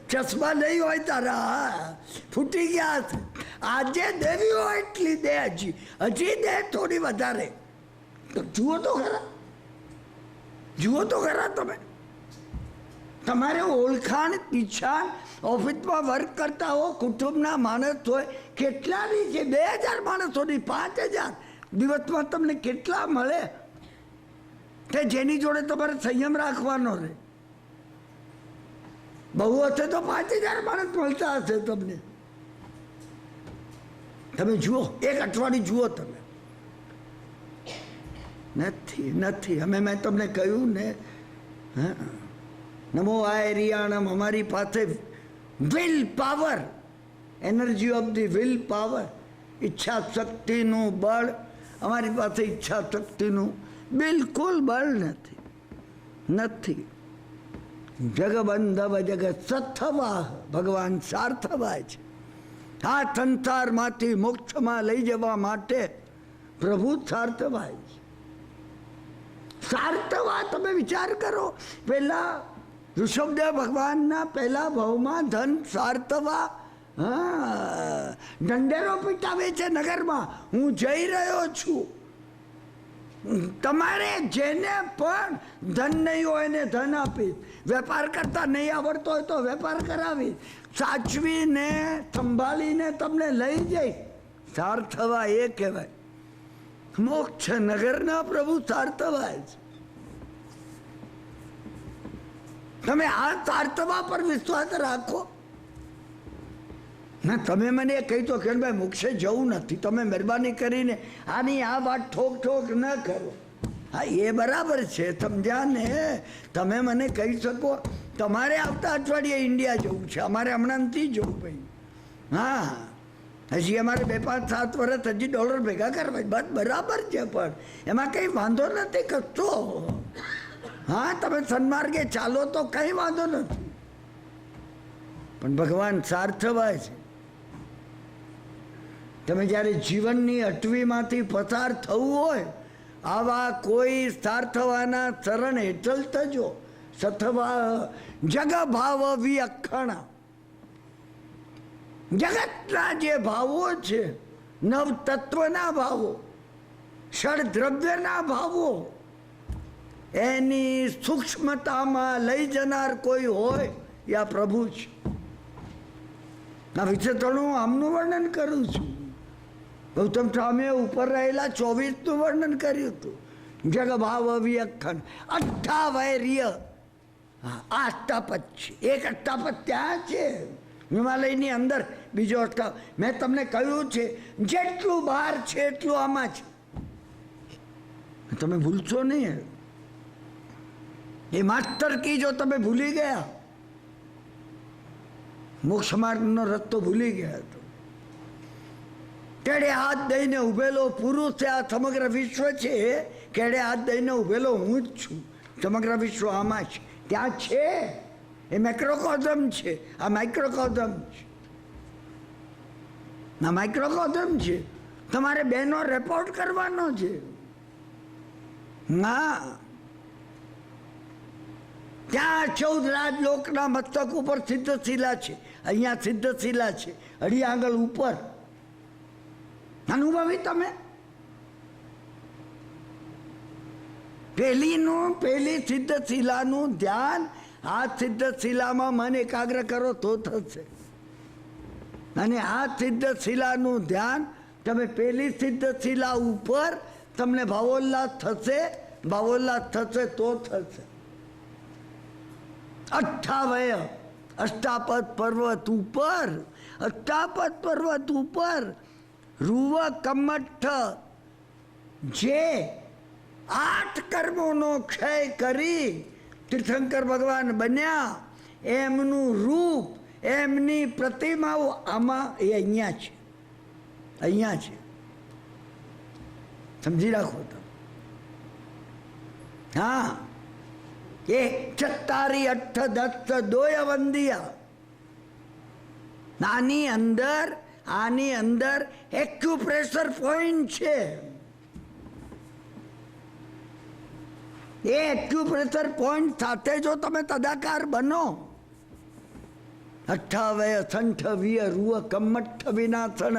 ચશ્મા નહીં હોય તારા, ફૂટી ગયા છે. આજે દેવી હોય એટલી દે, હજી દે થોડી વધારે. તો જુઓ તો ખરા, જુઓ તો ખરા તમે. તમારે ઓળખાણ ઈચ્છા ઓફિસમાં વર્ક કરતા હો, કુટુંબના માણસ હોય, કેટલાની છે? 2000 માણસોની 5000 દિવસમાં તમને કેટલા મળે? કે જેની જોડે તમારે સંયમ રાખવાનો રહે. બહુ હશે તો 5000 માણસ મળતા હશે તમને. તમે જુઓ, એક અઠવાડિયું જુઓ તમે. નથી. મેં તમને કહ્યું ને, હા, નમો આયરિયાણમ. અમારી પાસે will power, energy of the will power, ઈચ્છા શક્તિનું બળ. અમારી પાસે ઈચ્છા શક્તિનું બિલકુલ બળ નથી. જગબંધવ જગત સત્થવાહ, ભગવાન સાર્થવાય છે. આ સંસારમાંથી મોક્ષમાં લઈ જવા માટે પ્રભુ સાર્થવાય છે. સાર્થવા, તમે વિચાર કરો, પેલા ઋષભદેવ ભગવાનના પહેલા ભાવમાં ધન સાર્થવા. હા, દંડેરો પીટાવે છે નગરમાં, હું જઈ રહ્યો છું. તમારે જેને પણ ધન નહીં હોય એને ધન આપીશ. વેપાર કરતા નહીં આવડતો હોય તો વેપાર કરાવી, સાચવીને સંભાળીને તમને લઈ જઈ. સાર્થવા એ કહેવાય. મોક્ષ નગરના પ્રભુ સાર્થવાય છે. તમે આ સાર્થવા પર વિશ્વાસ રાખો ના. તમે મને કહી તો કે ભાઈ મોક્ષે જવું નથી, તમે મહેરબાની કરીને આની આ વાત ઠોક ન કરો. હા, એ બરાબર છે, સમજ્યા ને? તમે મને કહી શકો તમારે આવતા અઠવાડિયે ઇન્ડિયા જવું છે, અમારે હમણાંથી જવું ભાઈ. હા, હજી અમારે 2, 5, 7 વર્ષ હજી ડોલર ભેગા કરવા, બસ બરાબર છે. પણ એમાં કંઈ વાંધો નથી કશો. હા, તમે સન્માર્ગે ચાલો તો કંઈ વાંધો નથી. પણ ભગવાન સાર્થવાય છે. તમે જ્યારે જીવનની અટવીમાંથી પસાર થવું હોય, આવા કોઈ સાર્થવાના ચરણ હેઠળ થજો. સથવા જગ ભાવ વિઅખણા. જગતના જે ભાવો છે, નવ તત્વના ભાવો, ષડદ્રવ્યના ભાવો, એની સૂક્ષ્મતામાં લઈ જનાર કોઈ હોય એ આ પ્રભુ છે. આ વિશે થોડું આમનું વર્ણન કરું છું. ગૌતમ સ્વામીએ ઉપર રહેલા 24નું વર્ણન કર્યું હતું. જગભાવ વિઅખંડ 58 અષ્ટાપદ છે. એક અષ્ટાપદ ત્યાં છે હિમાલયની અંદર, બીજો અષ્ટાપદ મેં તમને કહ્યું છે જેટલું બહાર છે એટલું આમાં છે. તમે ભૂલશો નહીં. એ માસ્ટર કી જો તમે ભૂલી ગયા, મોક્ષ માર્ગનો રસ્તો ભૂલી ગયા તો કેડે હાથ દઈને ઉભેલો પુરુષ છે. આ સમગ્ર વિશ્વ છે, કેડે હાથ દઈને ઉભેલો હું જ છું. સમગ્ર વિશ્વ આમાં છે, ત્યાં છે. એ મેક્રોકોઝમ છે, આ માઇક્રોકોઝમ છે. ના, માઇક્રોકોઝમ છે. તમારે બેનો રિપોર્ટ કરવાનો છે. ના, ત્યાં 14 રાજલોકના મસ્તક ઉપર સિદ્ધશિલા છે. અહીંયા સિદ્ધશિલા છે, 2 આંગળ ઉપર. અનુભવી તમે? પેલી સિદ્ધશિલાનું ધ્યાન, આ સિદ્ધશિલામાં મન એકાગ્ર કરો તો થશે. અને આ સિદ્ધશિલાનું ધ્યાન તમે પેલી સિદ્ધ શિલા ઉપર તમને ભાવોલ્લાસ થશે, ભાવોલ્લાસ થશે તો થશે. 58 અષ્ટાપદ પર્વત ઉપર, અષ્ટાપદ પર્વત ઉપર રૂવ કમઠ જે 8 કર્મોનો ક્ષય કરી તીર્થંકર ભગવાન બન્યા, એમનું રૂપ, એમની પ્રતિમાઓ આમાં એ અહીંયા છે, અહીંયા છે. સમજી રાખો તમે. હા, એ 46 8 10 દોય વંદિયા. આની અંદર એક્યુપ્રેશર પોઈન્ટ છે. એ એક્યુપ્રેશર પોઈન્ટ સાથે જો તમે તદાકાર બનો, 58 સંઠ વિય રૂવ કમઠ વિનાશન,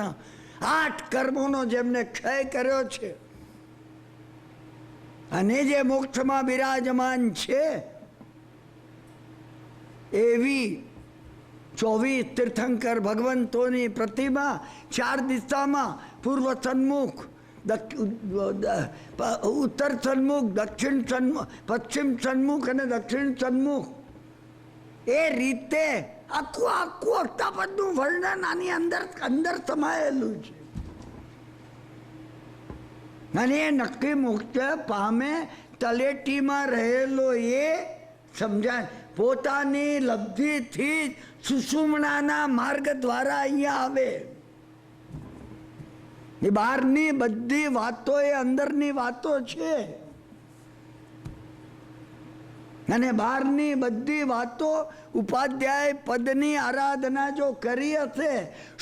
8 કર્મોનો જેમને ક્ષય કર્યો છે અને જે મોક્ષમાં બિરાજમાન છે, એવી 24 તીર્થંકર ભગવંતોની પ્રતિમા 4 દિશામાં, પૂર્વ સન્મુખ, ઉત્તર સન્મુખ, દક્ષિણ સન્મુખ, પશ્ચિમ સન્મુખ અને દક્ષિણ સન્મુખ, એ રીતે આખું અષ્ટાપદનું વર્ણન આની અંદર સમાયેલું છે. અને એ નક્કી મોક્ષ પામે તલેટીમાં રહેલો એ સમજાય. પોતાની લબ્ધિથી જ સુષુમ્નાના માર્ગ દ્વારા અહીંયા આવે. એ બહારની બધી વાતો એ અંદરની વાતો છે. અને બહારની બધી વાતો ઉપાધ્યાય પદની આરાધના જો કરી હશે,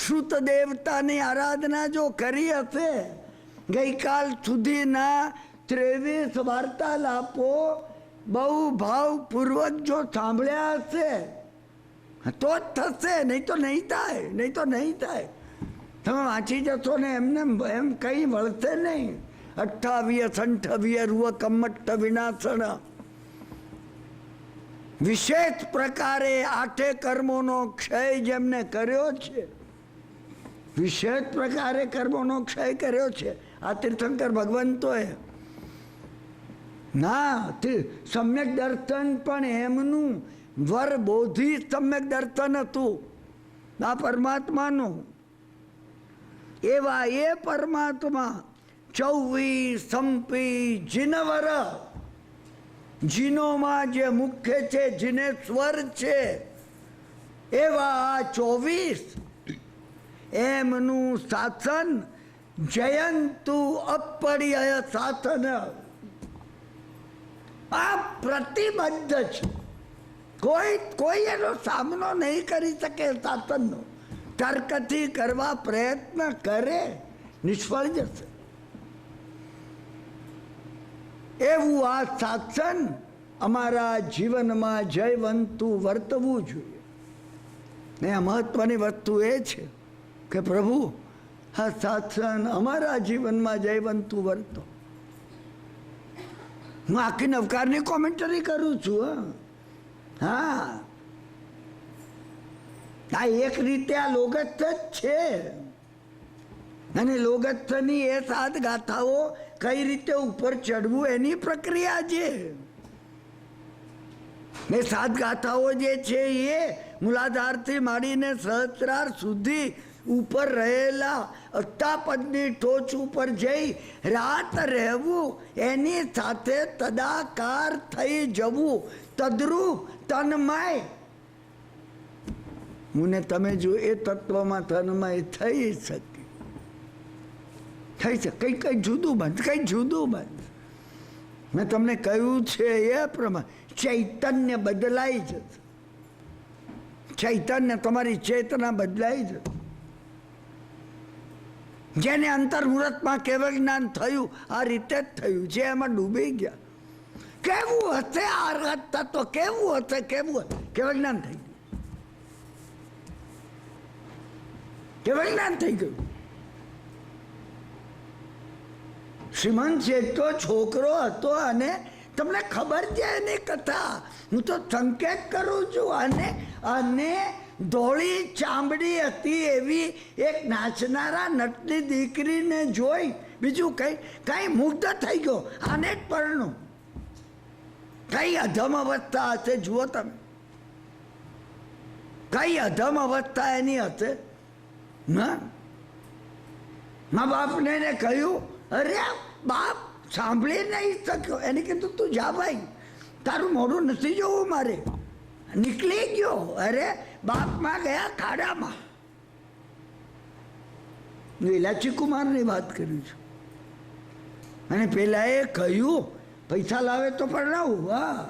શ્રુત દેવતાની આરાધના જો કરી હશે, ગઈકાલ સુધીના 23 વાર્તાલાપો બહુ ભાવપૂર્વક જો સાંભળ્યા હશે તો જ થશે, નહીં તો નહીં થાય, નહીં તો નહીં થાય. તમે વાંચી જશો ને એમને એમ કંઈ વળશે નહીં. 28 સંઠ વિય રૂવ કમઠ વિનાશન, વિશેષ પ્રકારે 8 કર્મોનો ક્ષય જેમને કર્યો છે, વિશેષ પ્રકારે કર્મોનો ક્ષય કર્યો છે આ તીર્થંકર ભગવંતોએ. ના, સમ્યક દર્શન પણ એમનું વર બોધિ સમ્યક દર્શન હતું આ પરમાત્માનું. એવા એ પરમાત્મા 24 સંપી જીનવર, જીનોમાં જે મુખ્ય છે, જીનેશ્વર છે, એવા 24 એમનું શાસન જયંતુ અપર્યય શાસન. આ પ્રતિબદ્ધ છે. કોઈ એનો સામનો નહીં કરી શકે શાસનનો. તર્કથી કરવા પ્રયત્ન કરે, નિષ્ફળ જશે. એવું આ શાસન અમારા જીવનમાં જયવંતું વર્તવું જોઈએ. ને આ મહત્વની વસ્તુ એ છે કે પ્રભુ આ શાસન અમારા જીવનમાં જયવંતું વર્તો. હું આખી નવકારની કોમેન્ટરી કરું છું. હા, આ એક રીતે આ લોગસ્થ જ છે. અને લોગસ્થની એ 7 ગાથાઓ કઈ રીતે ઉપર ચડવું એની પ્રક્રિયા છે. એ 7 ગાથાઓ જે છે એ મૂલાધારથી માંડીને સહસ્રાર સુધી ઉપર રહેલા અષ્ટાપદની ટોચ ઉપર જઈ રાત રહેવું, એની સાથે તદાકાર થઈ જવું, તદ્રુપ તન્મય. હું ને તમે જો એ તત્વમાં તન્મય થઈ શકે, થઈ શકે. કઈ જુદું બંધ, કઈ જુદું બંધ. મેં તમને કહ્યું છે એ પ્રમાણે ચૈતન્ય બદલાઈ જશે. ચૈતન્ય, તમારી ચેતના બદલાઈ જશે. જેને અંતર્મુહૂર્તમાં કેવળ જ્ઞાન થયું, આ રીતે જ થયું છે, એમાં ડૂબી ગયા. કેવું હશે આ તત્વ, કેવું હશે, કેવું કેવળ જ્ઞાન થઈ ગયું, કેવળ જ્ઞાન થઈ ગયું. શ્રીમંત શેઠ છોકરો હતો અને તમને ખબર છે એની કથા. હું તો સંકેત કરું છું. અને ધોળી ચામડી હતી એવી એક નાચનારા નટની દીકરીને જોઈ બીજું કઈ મુગ્ધ થઈ ગયો. આને જ પરણું. કઈ અધમ અવસ્થા હશે જુઓ તમે, કઈ અધમ અવસ્થા એની હશે. મા બાપને એને કહ્યું, અરે બાપ સાંભળી નહીં શક્યો. એને કીધું તું જા ભાઈ, તારું મોઢું નથી જોવું મારે. નીકળી ગયો. અરે બાપમાં ગયા ખાડામાં. ઇલાચી કુમારની વાત કરું છું. અને પેલા એ કહ્યું પૈસા લાવે તો પરણાવું. હા,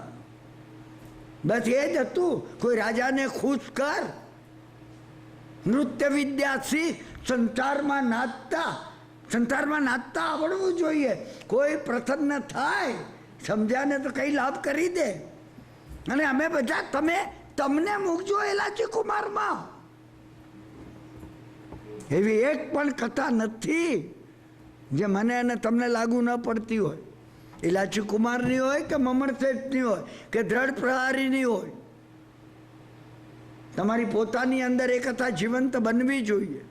બસ એ જ હતું. કોઈ રાજાને ખુશ કર, નૃત્ય વિદ્યા શીખ, સંસારમાં નાચતા આવડવું જોઈએ. કોઈ પ્રસન્ન થાય, સમજ્યા ને તો કઈ લાભ કરી દે. અને અમે બધા તમને મૂકજો ઇલાચી કુમારમાં. એવી એક પણ કથા નથી જે મને અને તમને લાગુ ન પડતી હોય. ઇલાચી કુમારની હોય કે મમણ શેઠની હોય કે દ્રઢ પ્રહારીની હોય, તમારી પોતાની અંદર એ કથા જીવંત બનવી જોઈએ.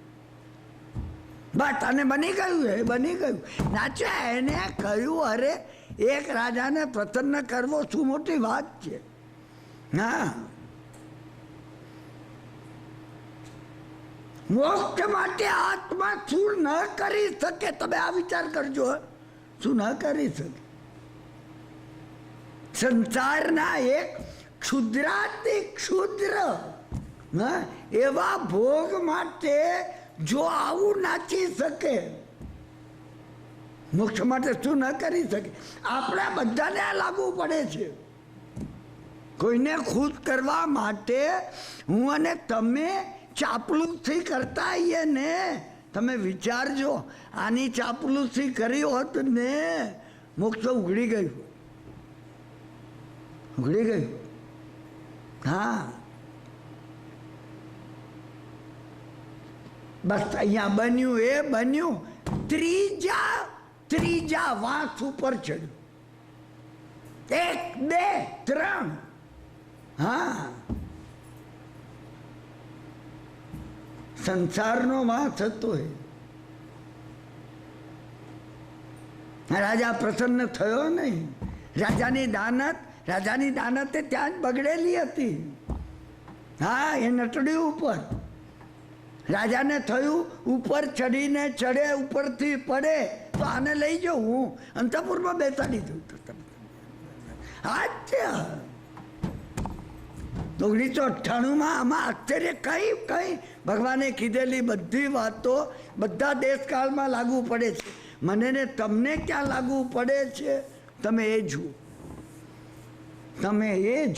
બસ અને બની ગયું. એ બની ગયું. નાચ્યા એને કહ્યું, અરે એક રાજાને પ્રસન્ન કરવો શું મોટી વાત છે. હા, મોક્ષ માટે આત્મા શું ન કરી શકે? તમે આ વિચાર કરજો. શું ન કરી શકે? સંસારના એક ક્ષુદ્રાતિ ક્ષુદ્ર એવા ભોગ માટે જો આવું નાચી શકે, મોક્ષ માટે શું ન કરી શકે? આપણા બધાને આ લાગુ પડે છે. કોઈને ખુશ કરવા માટે હું અને તમે ચાપલુસી કરતા આવીએ ને. તમે વિચારજો, આની ચાપલુસી કરી હોત ને, મોક્ષ ઉઘડી ગયું. ઉઘડી ગયું. હા, બસ અહીંયા બન્યું એ બન્યું. ત્રીજા વાંસ ઉપર ચડ્યું. 1 2 3. હા, સંસારનો વાંસ હતો એ. રાજા પ્રસન્ન થયો નહીં. રાજાની દાનત ત્યાં જ બગડેલી હતી. હા, એ નટડી ઉપર રાજાને થયું ઉપર ચડીને ચડે, ઉપરથી પડે તો આને લઈ જાઉં હું અંતપુરમાં બેસાડી દઉં. 1998 આમાં આશ્ચર્ય કઈ ભગવાને કીધેલી બધી વાતો બધા દેશકાળમાં લાગુ પડે છે. મને ને તમને ક્યાં લાગુ પડે છે? તમે એ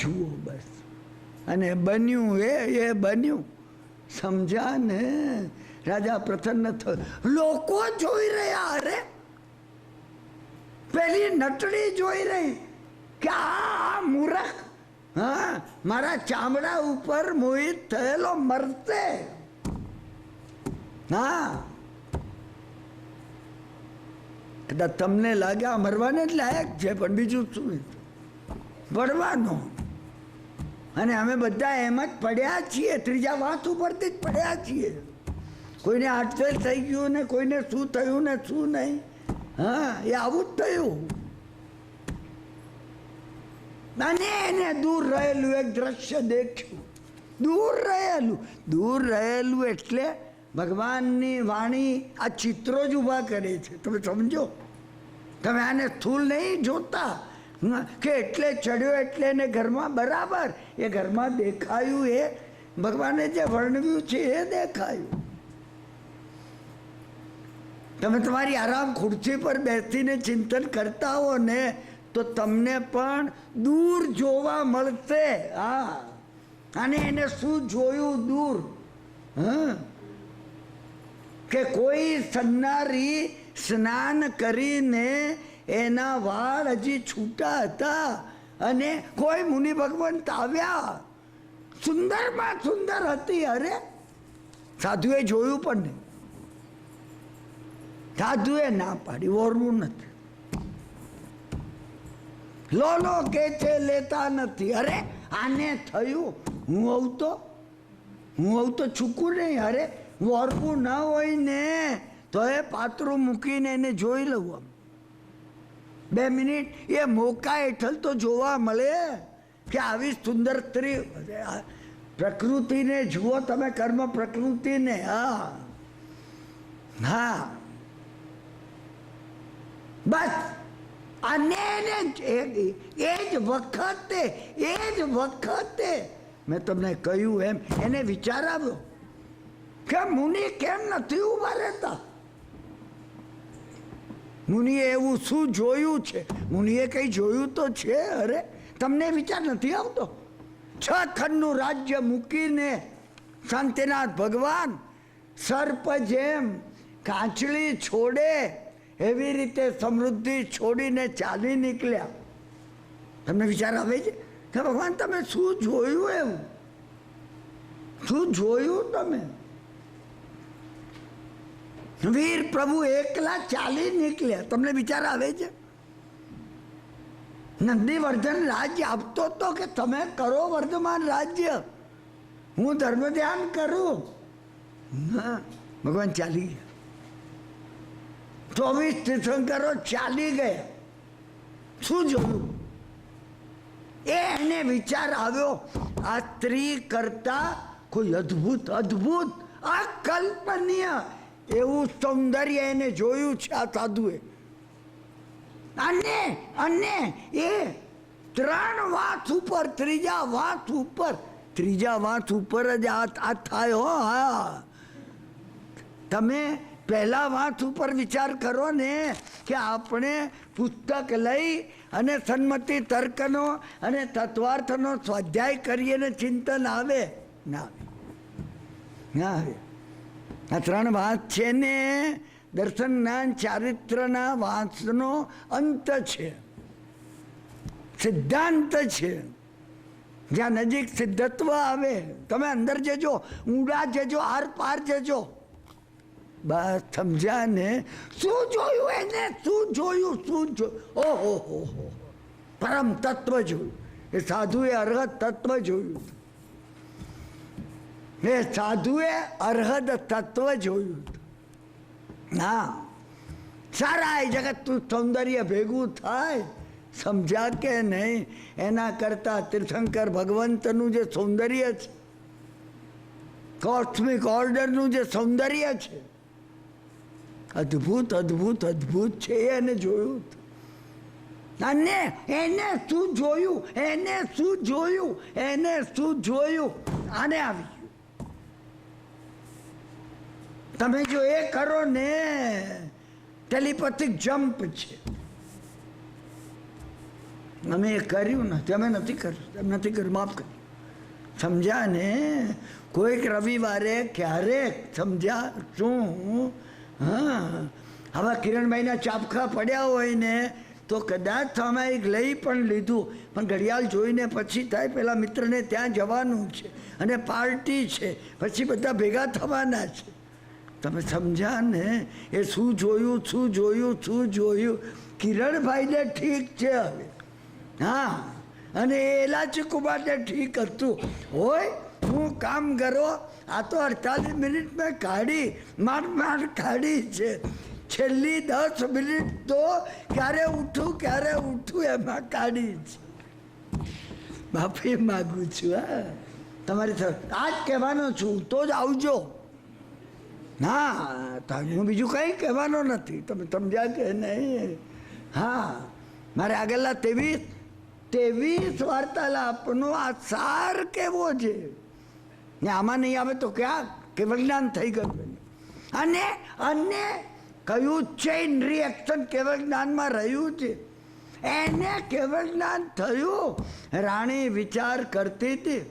જુઓ. બસ. અને બન્યું એ બન્યું. સમજ્યા ને? રાજા પ્રસન્ન થયો. લોકો જોઈ રહ્યા. અરે પેલી નટડી જોઈ રહી કે આ મૂર્ખ હા મારા ચામડા ઉપર મોહિત થયેલો મરશે. હા, કદાચ તમને લાગે આ મરવાને જ લાયક છે, પણ બીજું શું પડવાનો. અને અમે બધા એમ જ પડ્યા છીએ. ત્રીજા વાત ઉપરથી જ પડ્યા છીએ. કોઈને આટફેર થઈ ગયું ને કોઈને શું થયું ને શું નહીં. હા, એ આવું જ થયું. અને એને દૂર રહેલું એક દ્રશ્ય દેખ્યું. દૂર રહેલું એટલે ભગવાનની વાણી આ ચિત્રો જ ઊભા કરે છે. તમે સમજો. તમે આને સ્થૂલ નહીં જોતા કે એટલે ચડ્યો એટલે એને ઘરમાં બરાબર એ ઘરમાં દેખાયું. એ ભગવાને જે વર્ણવ્યું છે એ દેખાયું. તમે તમારી આરામ ખુરશી પર બેસીને ચિંતન કરતા હો ને તો તમને પણ દૂર જોવા મળશે. હા, અને એને શું જોયું દૂર? હા, કે કોઈ સન્નારી સ્નાન કરીને એના વાળ હજી છૂટા હતા અને કોઈ મુનિ ભગવંત આવ્યા. સુંદરમાં સુંદર હતી. અરે સાધુએ જોયું પણ નહીં. સાધુએ ના પાડી, ઓરવું નથી. લો કે છે લેતા નથી. અરે આને થયું હું આવું તો હું આવું તો ચૂકું નહીં. અરે વરવું ના હોય ને તો એ પાત્રું મૂકીને એને જોઈ લઉં આમ 2 મિનિટ. એ મોકા હેઠળ તો જોવા મળે કે આવી સુંદર સ્ત્રી. પ્રકૃતિને જુઓ તમે, કર્મ પ્રકૃતિને. હા હા, બસ. અને એ જ વખતે મેં તમને કહ્યું એમ એને વિચાર આવ્યો કે મુનિ કેમ નથી ઉભા રહેતા. મુનિએ એવું શું જોયું છે? મુનિએ કઈ જોયું તો છે. અરે તમને વિચાર નથી આવતો? 6 ખંડનું રાજ્ય મૂકીને શાંતિનાથ ભગવાન સર્પ જેમ કાંચળી છોડે એવી રીતે સમૃદ્ધિ છોડીને ચાલી નીકળ્યા. તમને વિચાર આવે છે કે ભગવાન તમે શું જોયું? એવું શું જોયું તમે? વીર પ્રભુ એકલા ચાલી નીકળ્યા. તમને વિચાર આવે છે? નંદીવર્ધન રાજ્ય આપતો તો કે તમે કરો વર્ધમાન રાજ્ય, હું ધર્મ ધ્યાન કરું. ના, ભગવાન ચાલી ગયા. 24 તીર્થંકરો ચાલી ગયા. શું જોયું? એને વિચાર આવ્યો આ સ્ત્રી કરતા કોઈ અદ્ભુત અકલ્પનીય એવું સૌંદર્ય એને જોયું છે આ સાધુએ. અને એ 3 વાંસ ઉપર, ત્રીજા વાંસ ઉપર જ આ થાય. હો હા, તમે પહેલા વાંસ ઉપર વિચાર કરો ને કે આપણે પુસ્તક લઈ અને સન્મતિ તર્કનો અને તત્વાર્થનો સ્વાધ્યાય કરીએ ને ચિંતન આવે ના આવે. આ 3 વાંસ છે ને દર્શન જ્ઞાન ચારિત્રના વાંસનો અંત છે, સિદ્ધાંત છે. જ્યાં નજીક સિદ્ધત્વ આવે. તમે અંદર જજો, ઊંડા જજો, આર પાર જજો. બસ સમજ્યા ને? શું જોયું એને? શું જોયું? ઓહો પરમ તત્વ જોયું. એ સાધુએ અર્હત તત્વ જોયું. એ સાધુએ અર્હદ તત્વ જોયું. હા, સારા એ જગતનું સૌંદર્ય ભેગું થાય. સમજ્યા કે નહીં? એના કરતા તીર્થંકર ભગવંતનું જે સૌંદર્ય છે, કોસ્મિક ઓર્ડરનું જે સૌંદર્ય છે, અદ્ભુત છે. એને જોયું. અને એને શું જોયું? આને આવી. તમે જો એ કરો ને ટેલિપેથિક જમ્પ છે. અમે એ કર્યું નથી, અમે નથી કર્યું, માફ કર્યું. સમજ્યા ને? કોઈક રવિવારે ક્યારેક સમજ્યા શું? હા, હવે કિરણભાઈના ચાપખા પડ્યા હોય ને તો કદાચ સામાયિક લઈ પણ લીધું, પણ ઘડિયાળ જોઈને પછી થાય પેલા મિત્રને ત્યાં જવાનું છે અને પાર્ટી છે, પછી બધા ભેગા થવાના છે. તમે સમજ્યા ને? એ શું જોયું? કિરણભાઈને ઠીક છે હવે. હા, અને એલાચી કુમારને ઠીક હતું. હોય હું કામ કરો, આ તો 48 મિનિટ મેં કાઢી, માંડ કાઢી છે. છેલ્લી 10 મિનિટ તો ક્યારે ઉઠું એમાં કાઢી છે. માફી માગું છું. હા, તમારી આજ કહેવાનો છું તો જ આવજો. ના, હું બીજું કંઈ કહેવાનો નથી. તમે સમજ્યા કે નહીં? હા, મારે આગળના 23 વાર્તાલાપનો આ સાર કેવો છે. ને આમાં નહીં આવે તો ક્યાં કેવળ જ્ઞાન થઈ ગયું. અને કયું ચેઇન રિએક્શન કેવળ જ્ઞાનમાં રહ્યું છે. એને કેવળ જ્ઞાન થયું. રાણી વિચાર કરતી હતી,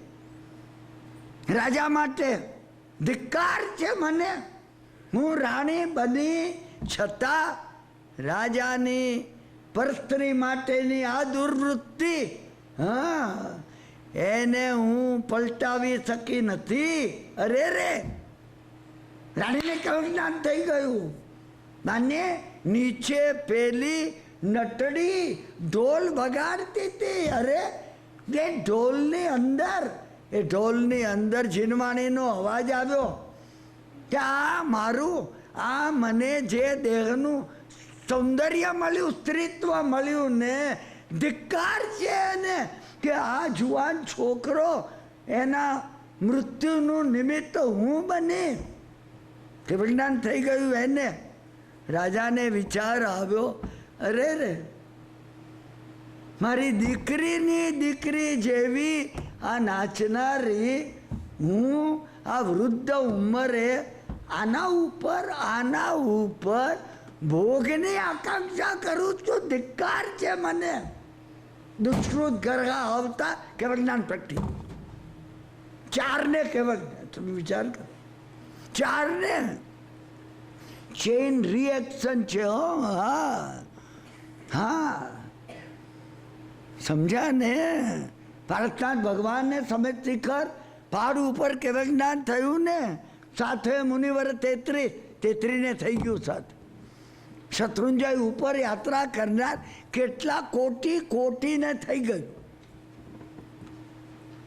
રાજા માટે ધિક્કાર છે મને, હું રાણી બની છતાં રાજાની પરસ્ત્રી માટેની આ દુર્વૃત્તિ, હા, એને હું પલટાવી શકી નથી. અરે રે, રાણીને કેવું જ્ઞાન થઈ ગયું. અને નીચે પેલી નટડી ઢોલ વગાડતી હતી. અરે, તે ઢોલની અંદર એ ઢોલની અંદર ઝીણવાણીનો અવાજ આવ્યો કે આ મારું, આ મને જે દેહનું સૌંદર્ય મળ્યું, સ્ત્રીત્વ મળ્યું ને, ધિક્કાર છે એને કે આ જુવાન છોકરો એના મૃત્યુનું નિમિત્ત હું બની. કેવળજ્ઞાન થઈ ગયું એને. રાજાને વિચાર આવ્યો, અરે રે, મારી દીકરીની દીકરી જેવી આ નાચનારી હું આ વૃદ્ધ ઉંમરે આના ઉપર ભોગની આકાંક્ષા કરું છું. ધિક્કાર છે મને. દુષ્કૃત ગર્ભ આવતા કેવળજ્ઞાન પ્રગટી. 4 ને કેવળજ્ઞાન. તમે વિચાર કરો, 4 ને ચેઇન રિએક્શન છે. હા હા, સમજ્યા ને? ભારતનાથ ભગવાનને સમેત શિખર પહાડ ઉપર કેવળજ્ઞાન થયું ને, સાથે મુનિવર 33 ને થઈ ગયું સાથે. શત્રુંજય ઉપર યાત્રા કરનાર કેટલા કોટીને થઈ ગયું.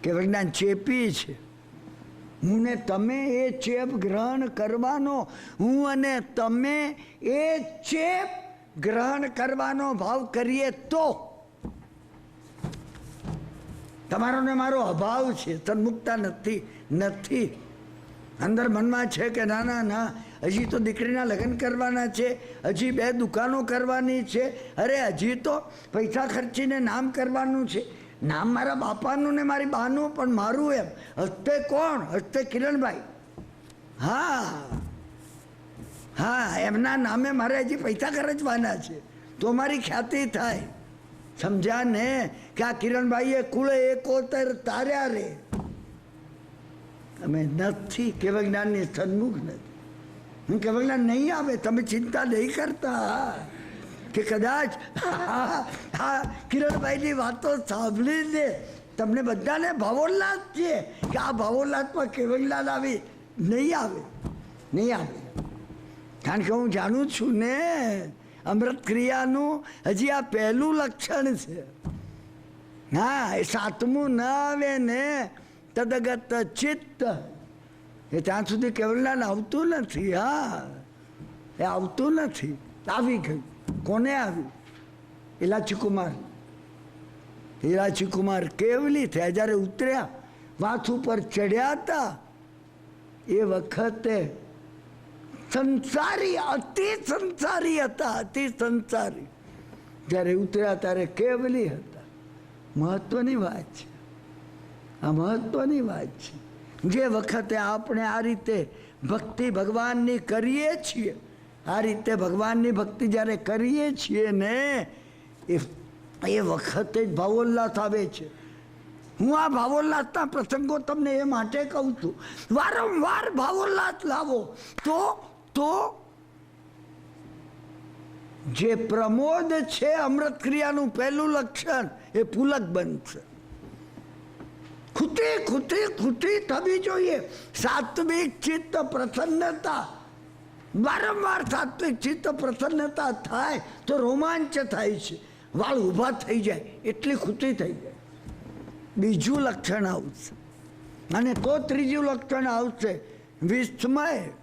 કેવળજ્ઞાન ચેપી છે. હું ને તમે એ ચેપ ગ્રહણ કરવાનો, હું અને તમે એ ચેપ ગ્રહણ કરવાનો ભાવ કરીએ તો તમારો ને મારો અભાવ છે, તન્મુક્તા નથી. અંદર મનમાં છે કે ના, હજી તો દીકરીના લગ્ન કરવાના છે, હજી 2 દુકાનો કરવાની છે, અરે હજી તો પૈસા ખર્ચીને નામ કરવાનું છે. નામ મારા બાપાનું ને મારી બાનું, પણ મારું એમ. હસ્તે કોણ? હસ્તે કિરણભાઈ. હા, એમના નામે મારે હજી પૈસા ખર્ચવાના છે તો મારી ખ્યાતિ થાય. સમજ્યા ને? કે આ કિરણભાઈએ કુળે 71 તાર્યા રે. અમે નથી, કેવળજ્ઞાનની સન્મુખ નથી. હું કેવળજ્ઞાન નહીં આવે, તમે ચિંતા નહીં કરતા કે કદાચ કિરણભાઈની વાતો સાંભળીને તમને બધાને ભાવોલ્લાસ છે કે આ ભાવોલ્લાસમાં કેવળજ્ઞાન આવી. નહીં આવે. કારણ કે હું જાણું છું ને, અમૃત ક્રિયાનું હજી આ પહેલું લક્ષણ છે. હા, એ 7મું ન આવે ને, તદગત ચિત્ત, એ ત્યાં સુધી કેવળજ્ઞાન આવતું નથી. હા, એ આવતું નથી. આવી ગયું. કોને આવ્યું? ઈલાચી કુમાર કેવલી થયા. જ્યારે ઉતર્યા, વાથ ઉપર ચડ્યા હતા, એ વખતે સંસારી, અતિ સંસારી હતા. અતિ સંસારી. જ્યારે ઉતર્યા ત્યારે કેવલી હતા. મહત્વની વાત છે. આ મહત્વની વાત છે. જે વખતે આપણે આ રીતે ભક્તિ ભગવાનની કરીએ છીએ, આ રીતે ભગવાનની ભક્તિ જ્યારે કરીએ છીએ ને, એ વખતે જ ભાવોલ્લાસ આવે છે. હું આ ભાવોલ્લાસના પ્રસંગો તમને એ માટે કહું છું, વારંવાર ભાવોલ્લાસ લાવો તો જે પ્રમોદ છે, અમૃત ક્રિયાનું પહેલું લક્ષણ, એ પુલક બનશે. ખુટી થવી જોઈએ. સાત્વિક ચિત્ત પ્રસન્નતા, વારંવાર સાત્વિક ચિત્ત પ્રસન્નતા થાય તો રોમાંચ થાય છે. વાળ ઊભા થઈ જાય, એટલી ખુટી થઈ જાય. બીજું લક્ષણ આવશે, અને તો ત્રીજું લક્ષણ આવશે, વિસ્મય.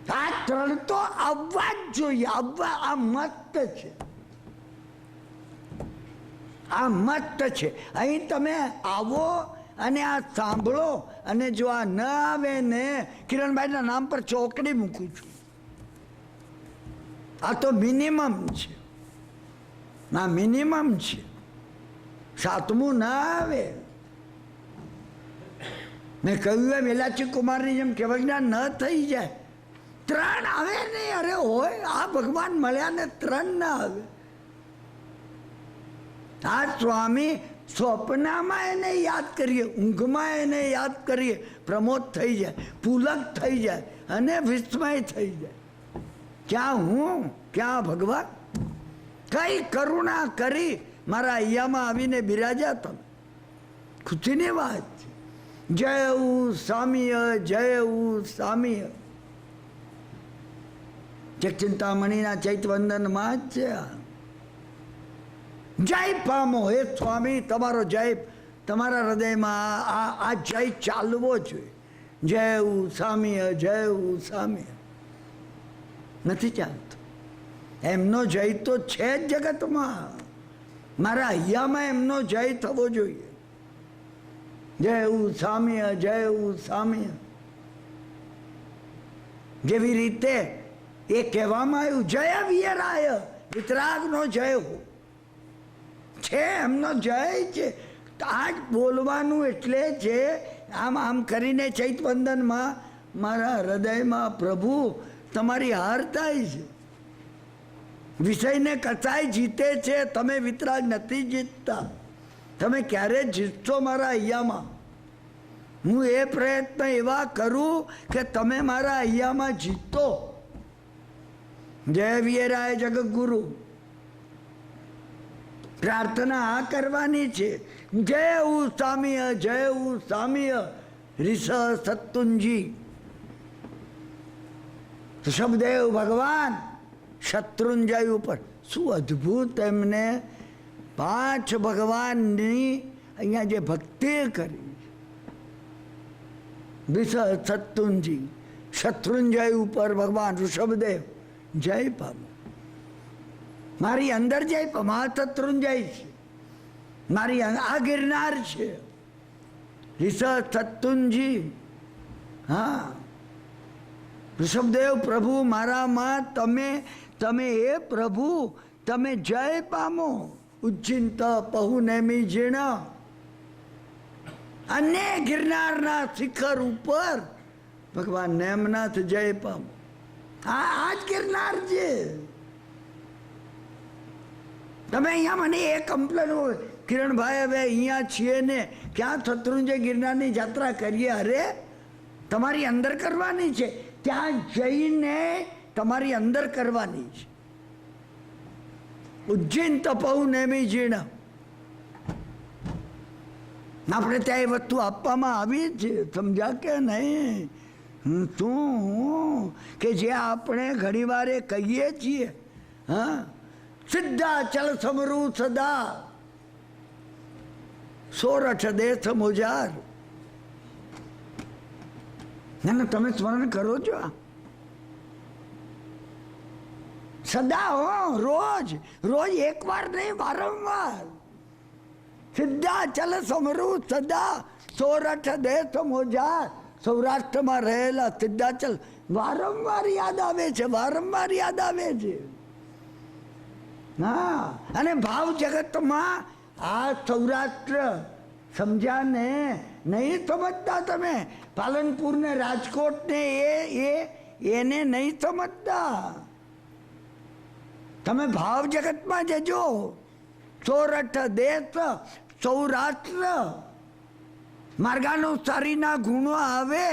આ 3 તો આવવા જ જોઈએ. આ મત છે. આ મત છે. અહીં તમે આવો અને આ સાંભળો, અને જો આ ન આવે ને, કિરણભાઈના નામ પર ચોકડી મૂકું છું. આ તો મિનિમમ છે. આ મિનિમમ છે. 7મું ના આવે. મેં કહ્યું એમ ઈલાચી કુમારની જેમ કેવળજ્ઞાન ન થઈ જાય. 3 આવે નહીં. અરે હોય, આ ભગવાન મળ્યા ને 3 ના આવે. આ સ્વામી સ્વપ્નમાં એને યાદ કરીએ, ઊંઘમાં એને યાદ કરીએ, પ્રમોદ થઈ જાય, પુલક થઈ જાય અને વિસ્મય થઈ જાય. ક્યાં હું, ક્યાં ભગવાન? કઈ કરુણા કરી મારા અહીંયામાં આવીને બિરાજ્યા તમે. ખુશીની વાત છે. જય સામીય, જય સામીય. ચિંતામણીના ચૈતવંદનમાં જ છે. જય પામો હે સ્વામી, તમારો જય તમારા હૃદયમાં આ જય ચાલવો જોઈએ. જય સામ્ય, જય સામ્ય. નથી ચાલતો. એમનો જય તો છે જ જગતમાં. મારા હૈયામાં એમનો જય થવો જોઈએ. જય સામ્ય, જય સામ્ય. જેવી રીતે એ કહેવામાં આવ્યું જય વિયરાય, વિતરાગનો જય હો છે, એમનો જય છે. આ જ બોલવાનું એટલે છે. આમ કરીને ચૈતવંદનમાં મારા હૃદયમાં પ્રભુ તમારી હાર થાય છે. વિષયને કસાય જીતે છે, તમે વિતરાગ નથી જીતતા. તમે ક્યારે જીતશો મારા હૈયામાં? હું એ પ્રયત્ન એવા કરું કે તમે મારા હૈયામાં જીતો. જય વિયરાય જગતગુરુ. પ્રાર્થના આ કરવાની છે. જય સામ્ય, જય સામ્ય. રિષ સત્તુંજી ઋષભદેવ ભગવાન શત્રુંજય ઉપર શું અદ્ભુત એમને 5 ભગવાનની અહીંયા જે ભક્તિ કરી. રિષ સત્તુંજી શત્રુંજય ઉપર ભગવાન ઋષભદેવ જય પામો. મારી અંદર જય પામો. આ શત્રુંજય છે, મારી આ ગિરનાર છે. રિષ સત્તુંજી. હા, ઋષભદેવ પ્રભુ મારામાં તમે એ પ્રભુ તમે જય પામો. ઉજ્જિંત પહુ નેમી જીણ. અને ગિરનારના શિખર ઉપર ભગવાન નેમનાથ જય પામો. આ જ ગિરનાર છે. તમે અહીંયા મને એ કમ્પ્લેન હોય કિરણભાઈ હવે અહીંયા છીએ ને ક્યાં શત્રુંજય ગિરનારની યાત્રા કરીએ. અરે તમારી અંદર કરવાની છે. ત્યાં જઈને તમારી અંદર કરવાની છે. ઉજ્જૈન તપૌ નેમી જીણ. આપણે ત્યાં એ વસ્તુ આપવામાં આવી છે. સમજ્યા કે નહીં? શું કે જે આપણે ઘણી વાર કહીએ છીએ. હા, સિદ્ધા ચલ સમરૂ સદા સોરઠ દેશ મોજાર. ના તમે સ્મરણ કરો છો સદા. હો, રોજ રોજ એકવાર નહીં, વારંવાર. સિદ્ધા ચલ સમરૂ સદા સોરઠ દેશ મોજાર. સૌરાષ્ટ્રમાં રહેલા સિદ્ધાચલ વારંવાર યાદ આવે છે, વારંવાર યાદ આવે છે. હા, અને ભાવ જગતમાં આ સૌરાષ્ટ્ર સમજ્યા ને નહીં સમજતા તમે. પાલનપુર ને રાજકોટ ને એને નહીં સમજતા. તમે ભાવ જગતમાં જજો. સોરઠ દેશ સૌરાષ્ટ્ર માર્ગાનુસારીના ગુણો આવે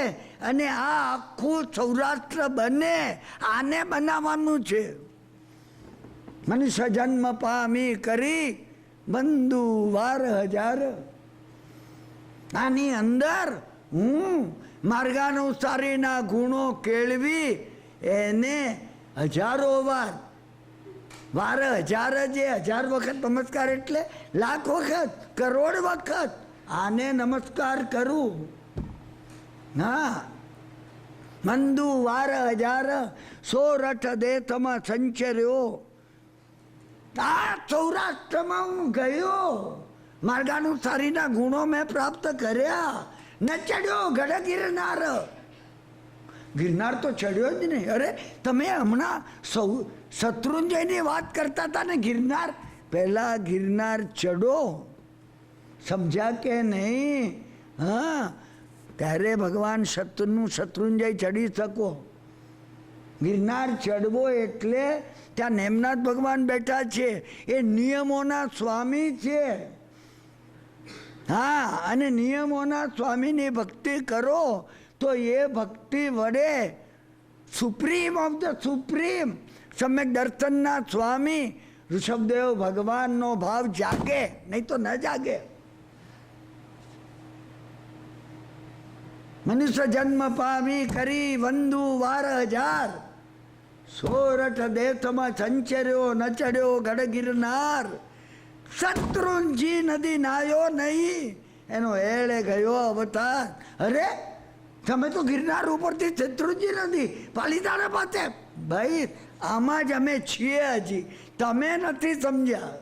અને આ આખું સૌરાષ્ટ્ર બને. આને બનાવવાનું છે. મનુષ્ય જન્મ પામી કરી બંધુ વાર હજાર. આની અંદર હું માર્ગાનુસારીના ગુણો કેળવી એને હજારો વાર. વાર હજાર જે 1000 વખત નમસ્કાર એટલે લાખ વખત, કરોડ વખત આને નમસ્કાર કરું. હા, મંદુ વાર હજાર સોરઠ દેશમાં સંચર્યો. આ સૌરાષ્ટ્રમાં હું ગયો. માર્ગાનુસારીના ગુણો મેં પ્રાપ્ત કર્યા. ન ચડ્યો ગઢ ગિરનાર. ગિરનાર તો ચડ્યો જ નહીં. અરે તમે હમણાં શત્રુંજયની વાત કરતા હતા ને. ગિરનાર પહેલા ગિરનાર ચડો. સમજ્યા કે નહીં? હા, ત્યારે ભગવાન શત્રુંજય ચડી શકો. ગિરનાર ચડવો એટલે ત્યાં નેમનાથ ભગવાન બેઠા છે. એ નિયમોના સ્વામી છે. હા, અને નિયમોના સ્વામીની ભક્તિ કરો તો એ ભક્તિ વડે સુપ્રીમ ઓફ ધ સુપ્રીમ સમ્યક દર્શનના સ્વામી ઋષભદેવ ભગવાનનો ભાવ જાગે, નહીં તો ન જાગે. મનુષ્ય જન્મ પામી કરી વંદુ વાર હજાર. સોરઠ દેશમાં સંચર્યો ન ચડ્યો ગઢ ગિરનાર. શત્રુંજી નદી નાયો નહીં એનો એળે ગયો અવતાર. અરે તમે તો ગિરનાર ઉપરથી શત્રુંજી નદી પાલીતાણા પાસે. ભાઈ આમાં જ અમે છીએ, હજી તમે નથી સમજ્યા.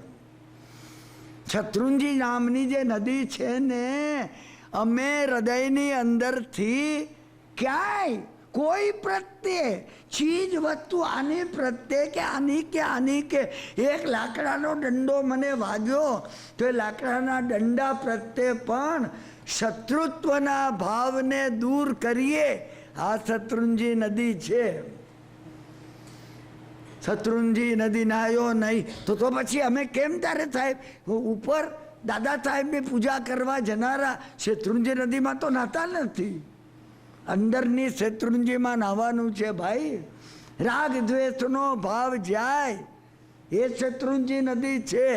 શત્રુંજી નામની જે નદી છે ને, અમે હૃદયની અંદરથી ક્યાંય કોઈ પ્રત્યે ચીજ વસ્તુ આની પ્રત્યે કે આની કે એક લાકડાનો દંડો મને વાગ્યો તો એ લાકડાના દંડા પ્રત્યે પણ શત્રુત્વના ભાવને દૂર કરીએ. આ શત્રુંજી નદી છે. શત્રુંજી નદી નાયો નહીં તો પછી અમે કેમ ત્યારે સાહેબ ઉપર દાદા સાહેબની પૂજા કરવા જનારા શત્રુંજી નદીમાં તો નાતા નથી. અંદરની શત્રુંજીમાં નાવાનું છે ભાઈ. રાગ દ્વેષનો ભાવ જાય એ શત્રુંજી નદી છે.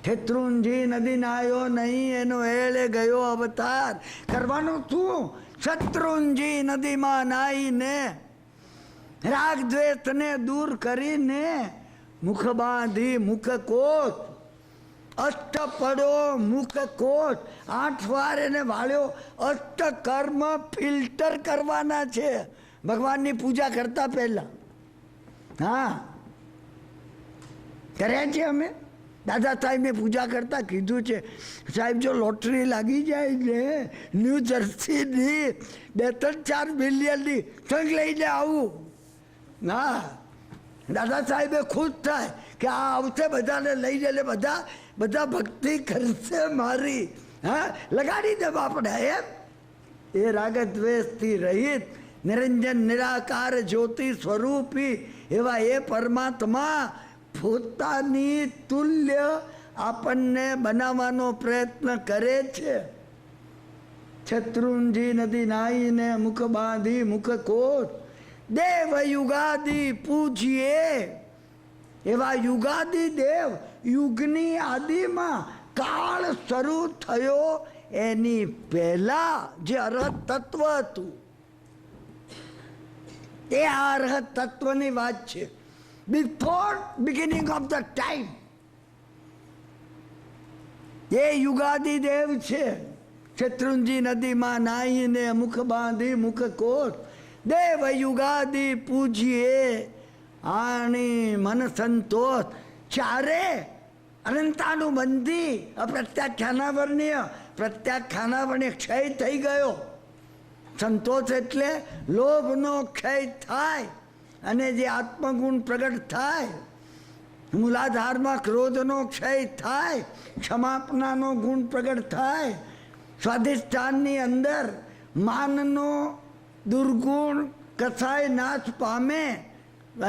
શત્રુંજી નદી નાયો નહીં એનો એળે ગયો અવતાર. કરવાનું શું? શત્રુંજી નદીમાં નાહીને રાગ દ્વેષને દૂર કરીને મુખ બાંધી મુખકોટ અષ્ટ પડો મુખકોટ 8 વાર એને વાળ્યો. અષ્ટ કર્મ ફિલ્ટર કરવાના છે ભગવાનની પૂજા કરતા પહેલા. હા કર્યા છે અમે. દાદા સાહેબની પૂજા કરતા કીધું છે સાહેબ જો લોટરી લાગી જાય ને ન્યૂ જર્સીની 2-4 મિલિયનની સંગ લઈને આવું. ના દાદા સાહેબે ખુશ થાય કે આ આવશે બધાને લઈને એટલે બધા ભક્તિ કરશે મારી. હા લગાડી દે આપણે એમ. એ રાગ દ્વેષથી રહિત નિરંજન નિરાકાર જ્યોતિ સ્વરૂપી એવા એ પરમાત્મા પોતાની તુલ્ય આપણને બનાવવાનો પ્રયત્ન કરે છે. શત્રુંજી નદી નાહીને મુખ બાંધી મુખકોટ દેવ યુગાદી પૂજીએ. એવા યુગાદી દેવ યુગની આદિમાં કાળ શરૂ થયો એની પહેલા જે અરહત તત્વ હતું એ આ અરહત તત્વની વાત છે. Before beginning of the time એ યુગાદી દેવ છે. શત્રુંજી નદીમાં નાહીને મુખ બાંધી મુખકોટ દેવ યુગાદી પૂજીએ આણી મન સંતોષ. ચારે અનંતાનુબંધી અપ્રત્યાખ્યાનાવર્ણ્ય પ્રત્યાખ્યાનાવર્ણ્ય ક્ષય થઈ ગયો. સંતોષ એટલે લોભનો ક્ષય થાય અને જે આત્મગુણ પ્રગટ થાય. મૂલાધારમાં ક્રોધનો ક્ષય થાય, ક્ષમાપનાનો ગુણ પ્રગટ થાય. સ્વાધિષ્ઠાનની અંદર માનનો દુર્ગુણ કસાય નાશ પામે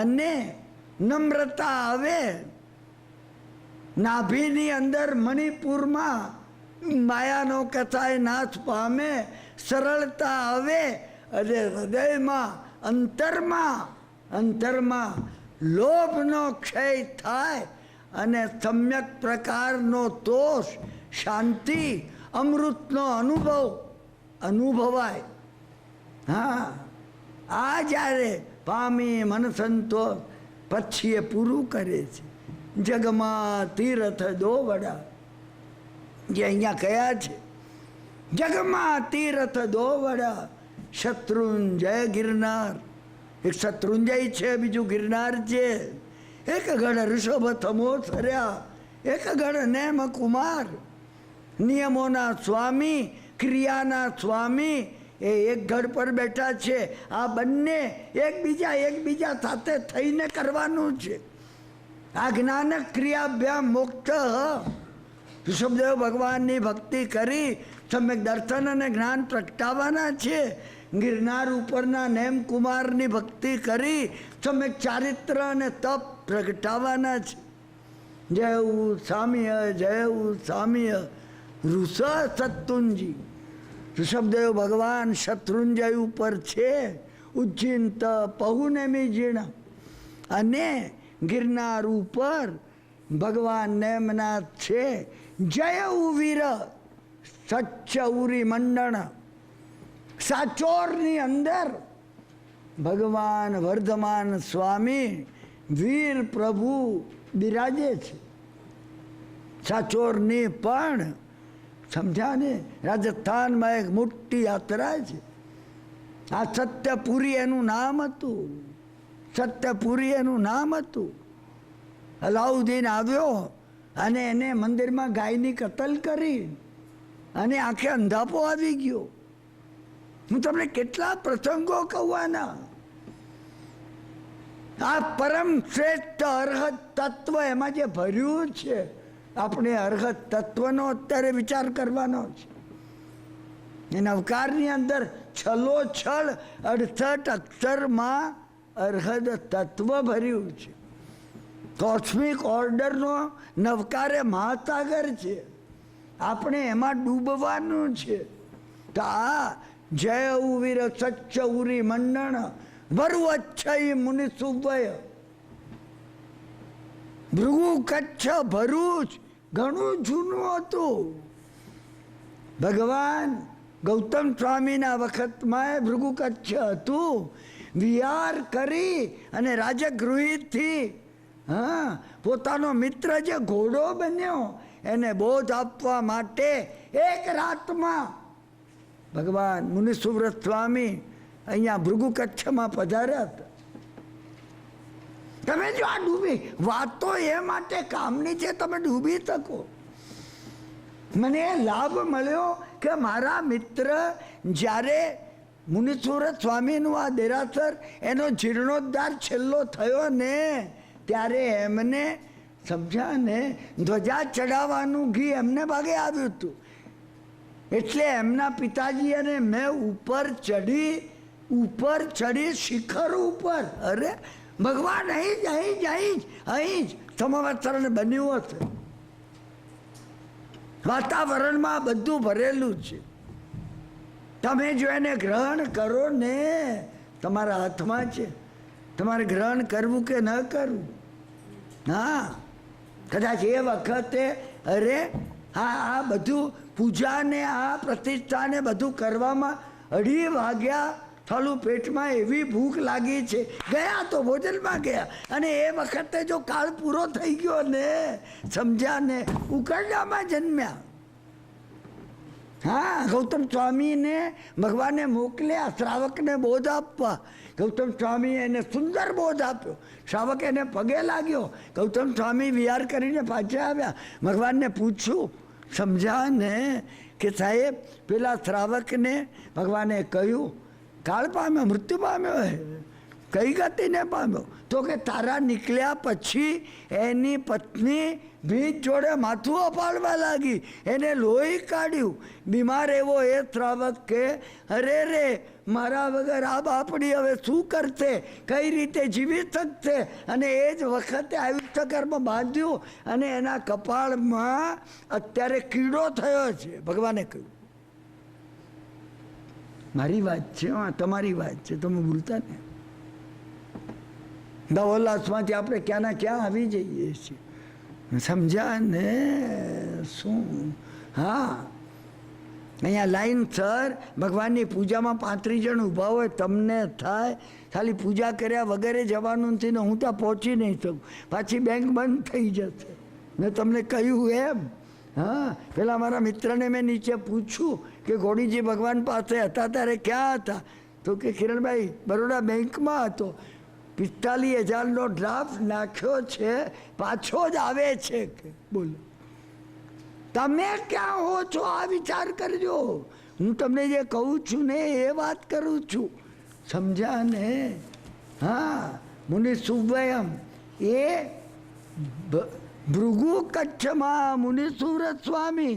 અને નમ્રતા આવે. નાભીની અંદર મણિપુરમાં માયાનો કસાય નાશ પામે, સરળતા આવે અને હૃદયમાં અંતરમાં લોભનો ક્ષય થાય અને સમ્યક પ્રકારનો તોષ શાંતિ અમૃતનો અનુભવાય. હા આ જ્યારે પામી મન સંતોષ પછી એ પૂરું કરે છે. જગમાં તીર્થ દો વડા જે અહીંયા કયા છે. જગમાં તીર્થ દો વડા શત્રુંજય ગિરનાર. એક શત્રુંજય છે, બીજું ગિરનાર છે. એક ગઢ ઋષભ થમો સર્યા, એક ગઢ નેમ કુમાર. નિયમોના સ્વામી ક્રિયાના સ્વામી એ એક ગઢ પર બેઠા છે. આ બંને એકબીજા સાથે થઈને કરવાનું છે. આ જ્ઞાન ક્રિયાભ્યામ મોક્ષ. ઋષભદેવ ભગવાનની ભક્તિ કરી સમ્યક દર્શન અને જ્ઞાન પ્રગટાવવાના છે. ગિરનાર ઉપરના નેમ કુમારની ભક્તિ કરી સમ્યક ચારિત્ર અને તપ પ્રગટાવવાના છે. જયવું સામ્ય ઋષ શત્રુંજી. ઋષભદેવ ભગવાન શત્રુંજય ઉપર છે. ઉજ્જિંત પહુનેમી જીણ. અને ગિરનાર ઉપર ભગવાન નેમનાથ છે. જય વીર સચ્ચ ઉરી મંડણ. સાચોરની અંદર ભગવાન વર્ધમાન સ્વામી વીર પ્રભુ બિરાજે છે. સાચોરની પણ સમજ્યા ને? રાજસ્થાનમાં એક મોટી યાત્રા છે. આ સત્યપુરી એનું નામ હતું. સત્યપુરી એનું નામ હતું. અલાઉદ્દીન આવ્યો અને એને મંદિરમાં ગાયની કતલ કરી અને આંખે અંધાપો આવી ગયો. હું તમને કેટલા પ્રસંગો કહેવાના. આ પરમ શ્રેષ્ઠ અર્હત તત્વ એમાં જે ભર્યું છે, આપણે અર્હત તત્વનો અત્યારે વિચાર કરવાનો છે. એ નવકારની અંદર છલોછલ 68 અક્ષરમાં અર્હદ તત્વ ભર્યું છે. કોસ્મિક ઓર્ડરનો નવકારે મહાસાગર છે. આપણે એમાં ડૂબવાનું છે. તો આ જય ઉવીર સચ્ચ ઉરી મંડણ ભરુઅચ્છય મુનિ સુવય ભૃગુ કચ્છ ભરૂચ ઘણું જૂનું હતું. ભગવાન ગૌતમ સ્વામીના વખતમાં ભૃગુ કચ્છ હતું. વિહાર કરી અને રાજગૃહિથી પોતાનો મિત્ર જે ઘોડો બન્યો એને બોધ આપવા માટે એક રાતમાં ભગવાન મુનિસુવ્રત સ્વામી અહીંયા ભૃગુ કચ્છમાં પધાર્યા હતા. તમે જો આ ડૂબી વાતો એ માટે કામની છે, તમે ડૂબી શકો. મને લાભ મળ્યો કે મારા મિત્ર જ્યારે મુનિસુવ્રત સ્વામીનું આ દેરાસર એનો જીર્ણોદ્ધાર છેલ્લો થયો ને ત્યારે એમને સમજ્યા ને ધ્વજા ચડાવવાનું ઘી એમને ભાગે આવ્યું હતું. એટલે એમના પિતાજી અને મેં ઉપર ચડી શિખર ઉપર, અરે ભગવાન અહીં જ સમાવતરણ બન્યું હશે. વાતાવરણમાં બધું ભરેલું છે. તમે જો એને ગ્રહણ કરો ને તમારા હાથમાં છે. તમારે ગ્રહણ કરવું કે ન કરવું. હા, કદાચ એ વખતે અરે આ બધું પૂજા ને આ પ્રતિષ્ઠા ને બધું કરવામાં 2:30 વાગ્યા. થોડું પેટમાં એવી ભૂખ લાગી છે, ગયા તો ભોજનમાં ગયા. અને એ વખતે જો કાળ પૂરો થઈ ગયો ને સમજ્યા ને ઉકરડામાં જન્મ્યા. હા, ગૌતમ સ્વામીને ભગવાને મોકલ્યા શ્રાવકને બોધ આપવા. ગૌતમ સ્વામી એને સુંદર બોધ આપ્યો. શ્રાવક એને પગે લાગ્યો. ગૌતમ સ્વામી વિહાર કરીને પાછા આવ્યા. ભગવાનને પૂછ્યું સમજ્યા ને કે સાહેબ પેલા શ્રાવકને ભગવાને કહ્યું કાળ પામ્યો, મૃત્યુ પામ્યો હે, કઈ ગતિને પામ્યો? તો કે તારા નીકળ્યા પછી એની પત્ની ભીત જોડે માથું અપાડવા લાગી, એને લોહી કાઢ્યું. બીમાર એવો એ શ્રાવક કે અરે રે મારા વગર આ બાપડી હવે શું કરશે, કઈ રીતે જીવી શકશે? અને એ જ વખતે આયુષ્યકરમાં બાંધ્યું અને એના કપાળમાં અત્યારે કીડો થયો છે. ભગવાને કહ્યું મારી વાત છે, તમારી વાત છે, તમે ભૂલતા ને. દવોલ્લાસમાંથી આપણે ક્યાંના ક્યાં આવી જઈએ છીએ. સમજ્યા ને શું? હા, અહીંયા લાઈન સર ભગવાનની પૂજામાં 35 જણ ઊભા હોય, તમને થાય ખાલી પૂજા કર્યા વગેરે જવાનું નથી ને હું ત્યાં પહોંચી નહીં શકું, પાછી બેંક બંધ થઈ જશે. મેં તમને કહ્યું એમ. હા, પેલા મારા મિત્રને મેં નીચે પૂછ્યું કે ગોડીજી ભગવાન પાસે હતા ત્યારે ક્યાં હતા? તો કે કિરણભાઈ બરોડા બેંકમાં હતો, 45,000નો ડ્રાફ્ટ નાખ્યો છે, પાછો જ આવે છે. કે બોલો તમે ક્યાં હો છો? આ વિચાર કરજો. હું તમને જે કહું છું ને એ વાત કરું છું. સમજ્યા ને? હા, મુનિ સુવયમ એ ભૃગુ કચ્છમાં મુનિસુવ્રત સ્વામી.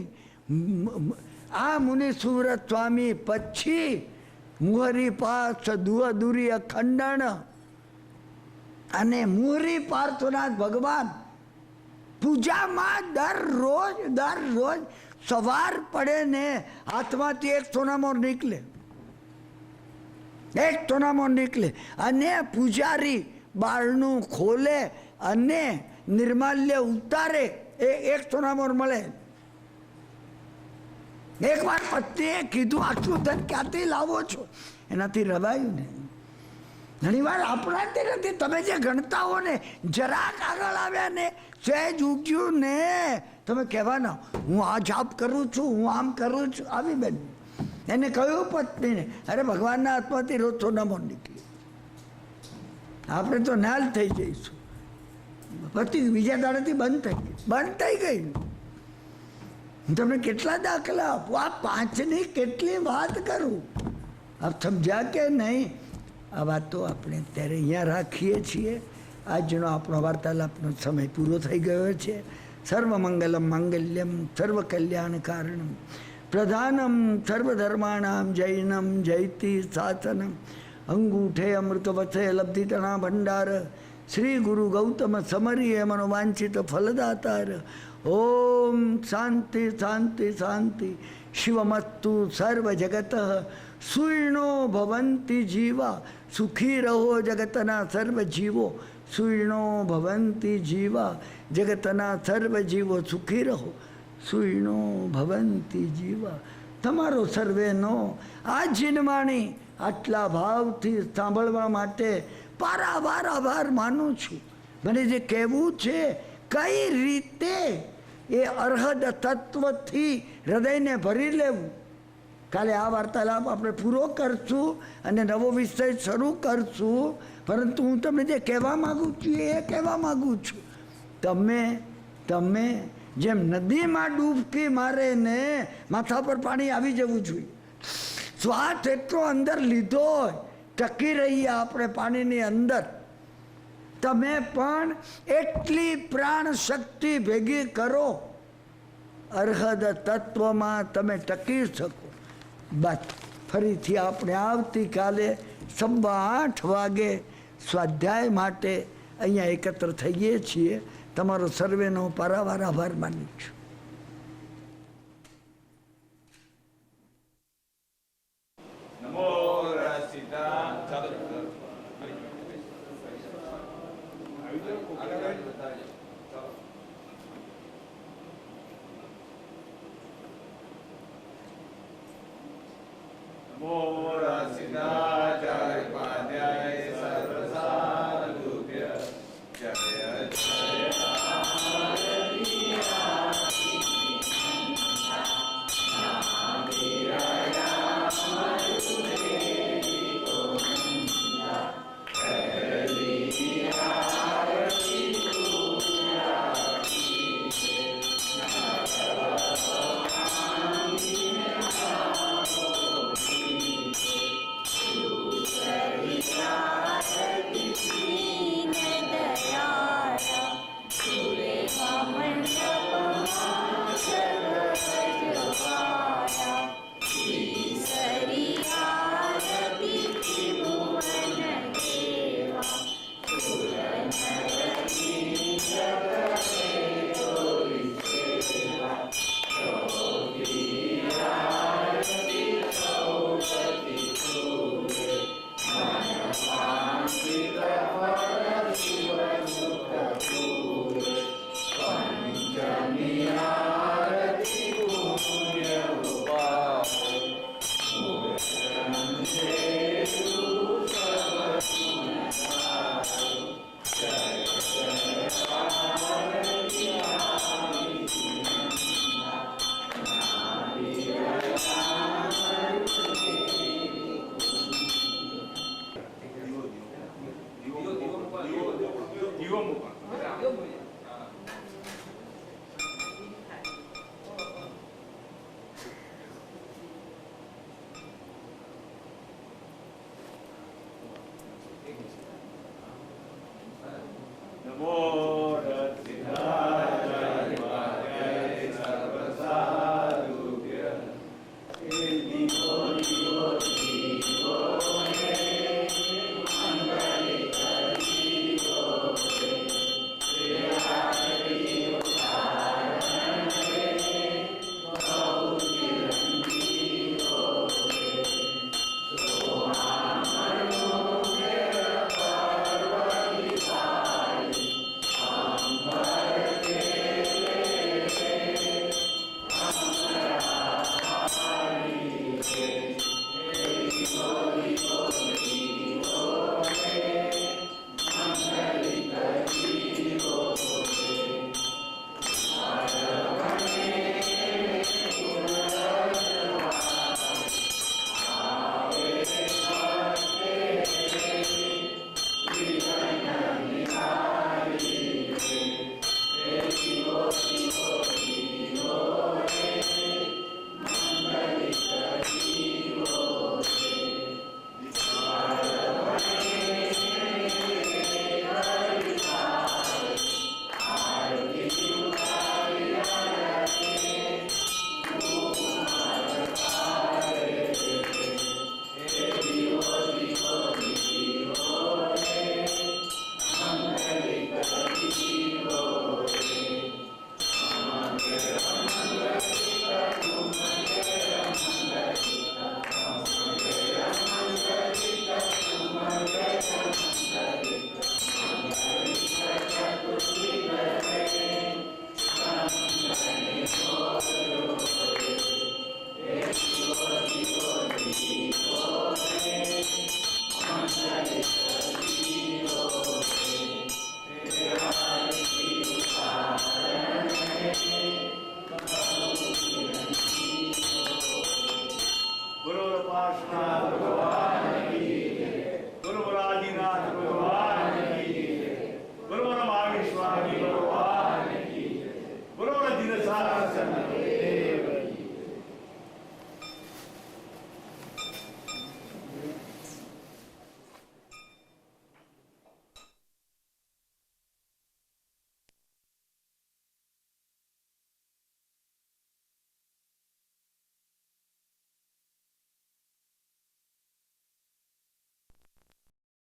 આ મુનિસુવ્રત સ્વામી પછી મુહરી પાર્થ દુહદુરી અખંડણ અને મુહરી પાર્થનાથ ભગવાન પૂજામાં દરરોજ સવાર પડે ને હાથમાંથી એક સોનામોર નીકળે, અને પૂજારી બારણું ખોલે અને નિર્માલ્ય ઉતારે. એક સોનામોર મળે. એક વાર પત્નીએ કીધું આટલું ધન ક્યાંથી લાવો છો? એનાથી રવાયું ને. ઘણી વાર આપણાથી નથી. તમે જે ગણતા હો ને જરાક આગળ આવ્યા ને સહેજ ઉગ્યું ને તમે કહેવાના હું આ જાપ કરું છું, હું આમ કરું છું. આવી બેન એને કહ્યું પત્નીને, અરે ભગવાનના હાથમાંથી રોજ સોનામો નીકળી, આપણે તો નાલ થઈ જઈશું. પતિ બીજા દાડાથી બંધ થઈ ગઈ. હું તમને કેટલા દાખલા આપું, આ 5ની કેટલી વાત કરું. આપ સમજ્યા કે નહીં? આ વાતો આપણે અત્યારે અહીંયા રાખીએ છીએ. આજનો આપણો વાર્તાલાપનો સમય પૂરો થઈ ગયો છે. સર્વમંગલમ માંગલ્યમ સર્વ કલ્યાણ કારણમ પ્રધાનમ સર્વધર્માણામ જૈનમ જયતિ શાસનમ અંગૂઠે અમૃતવસે લબ્ધિતણા ભંડાર શ્રી ગુરુ ગૌતમ સમરીએ મનોવાંછિત ફલદાતાર. ઓમ શાંતિ શાંતિ શાંતિ. શિવમસ્તુ સર્વ જગત સુઈણો ભવંતિ જીવા. સુખી રહો જગતના સર્વ જીવો. સુઈણો ભવંતિ જીવા. જગતના સર્વ જીવો સુખી રહો. સુઈણો ભવંતિ જીવા. તમારો સર્વેનો આ જીનવાણી આટલા ભાવથી સાંભળવા માટે પારાવાર આભાર માનું છું. મને જે કહેવું છે કઈ રીતે એ અર્હદ તત્વથી હૃદયને ભરી લેવું. કાલે આ વાર્તાલાપ આપણે પૂરો કરશું અને નવો વિષય શરૂ કરશું. પરંતુ હું તમને જે કહેવા માગું છું એ કહેવા માગું છું. તમે જેમ નદીમાં ડૂબકી મારે ને માથા પર પાણી આવી જવું જોઈએ. શ્વાસ એટલો અંદર લીધો હોય, ટકી રહીએ આપણે પાણીની અંદર. તમે પણ એટલી પ્રાણ શક્તિ ભેગી કરો, અર્હદ તત્વમાં તમે ટકી શકો. બસ ફરીથી આપણે આવતીકાલે 8:15 વાગે સ્વાધ્યાય માટે અહીંયા એકત્ર થઈએ છીએ. તમારો સર્વેનો પારાવાર આભાર માનું છું. દીવો મૂકો.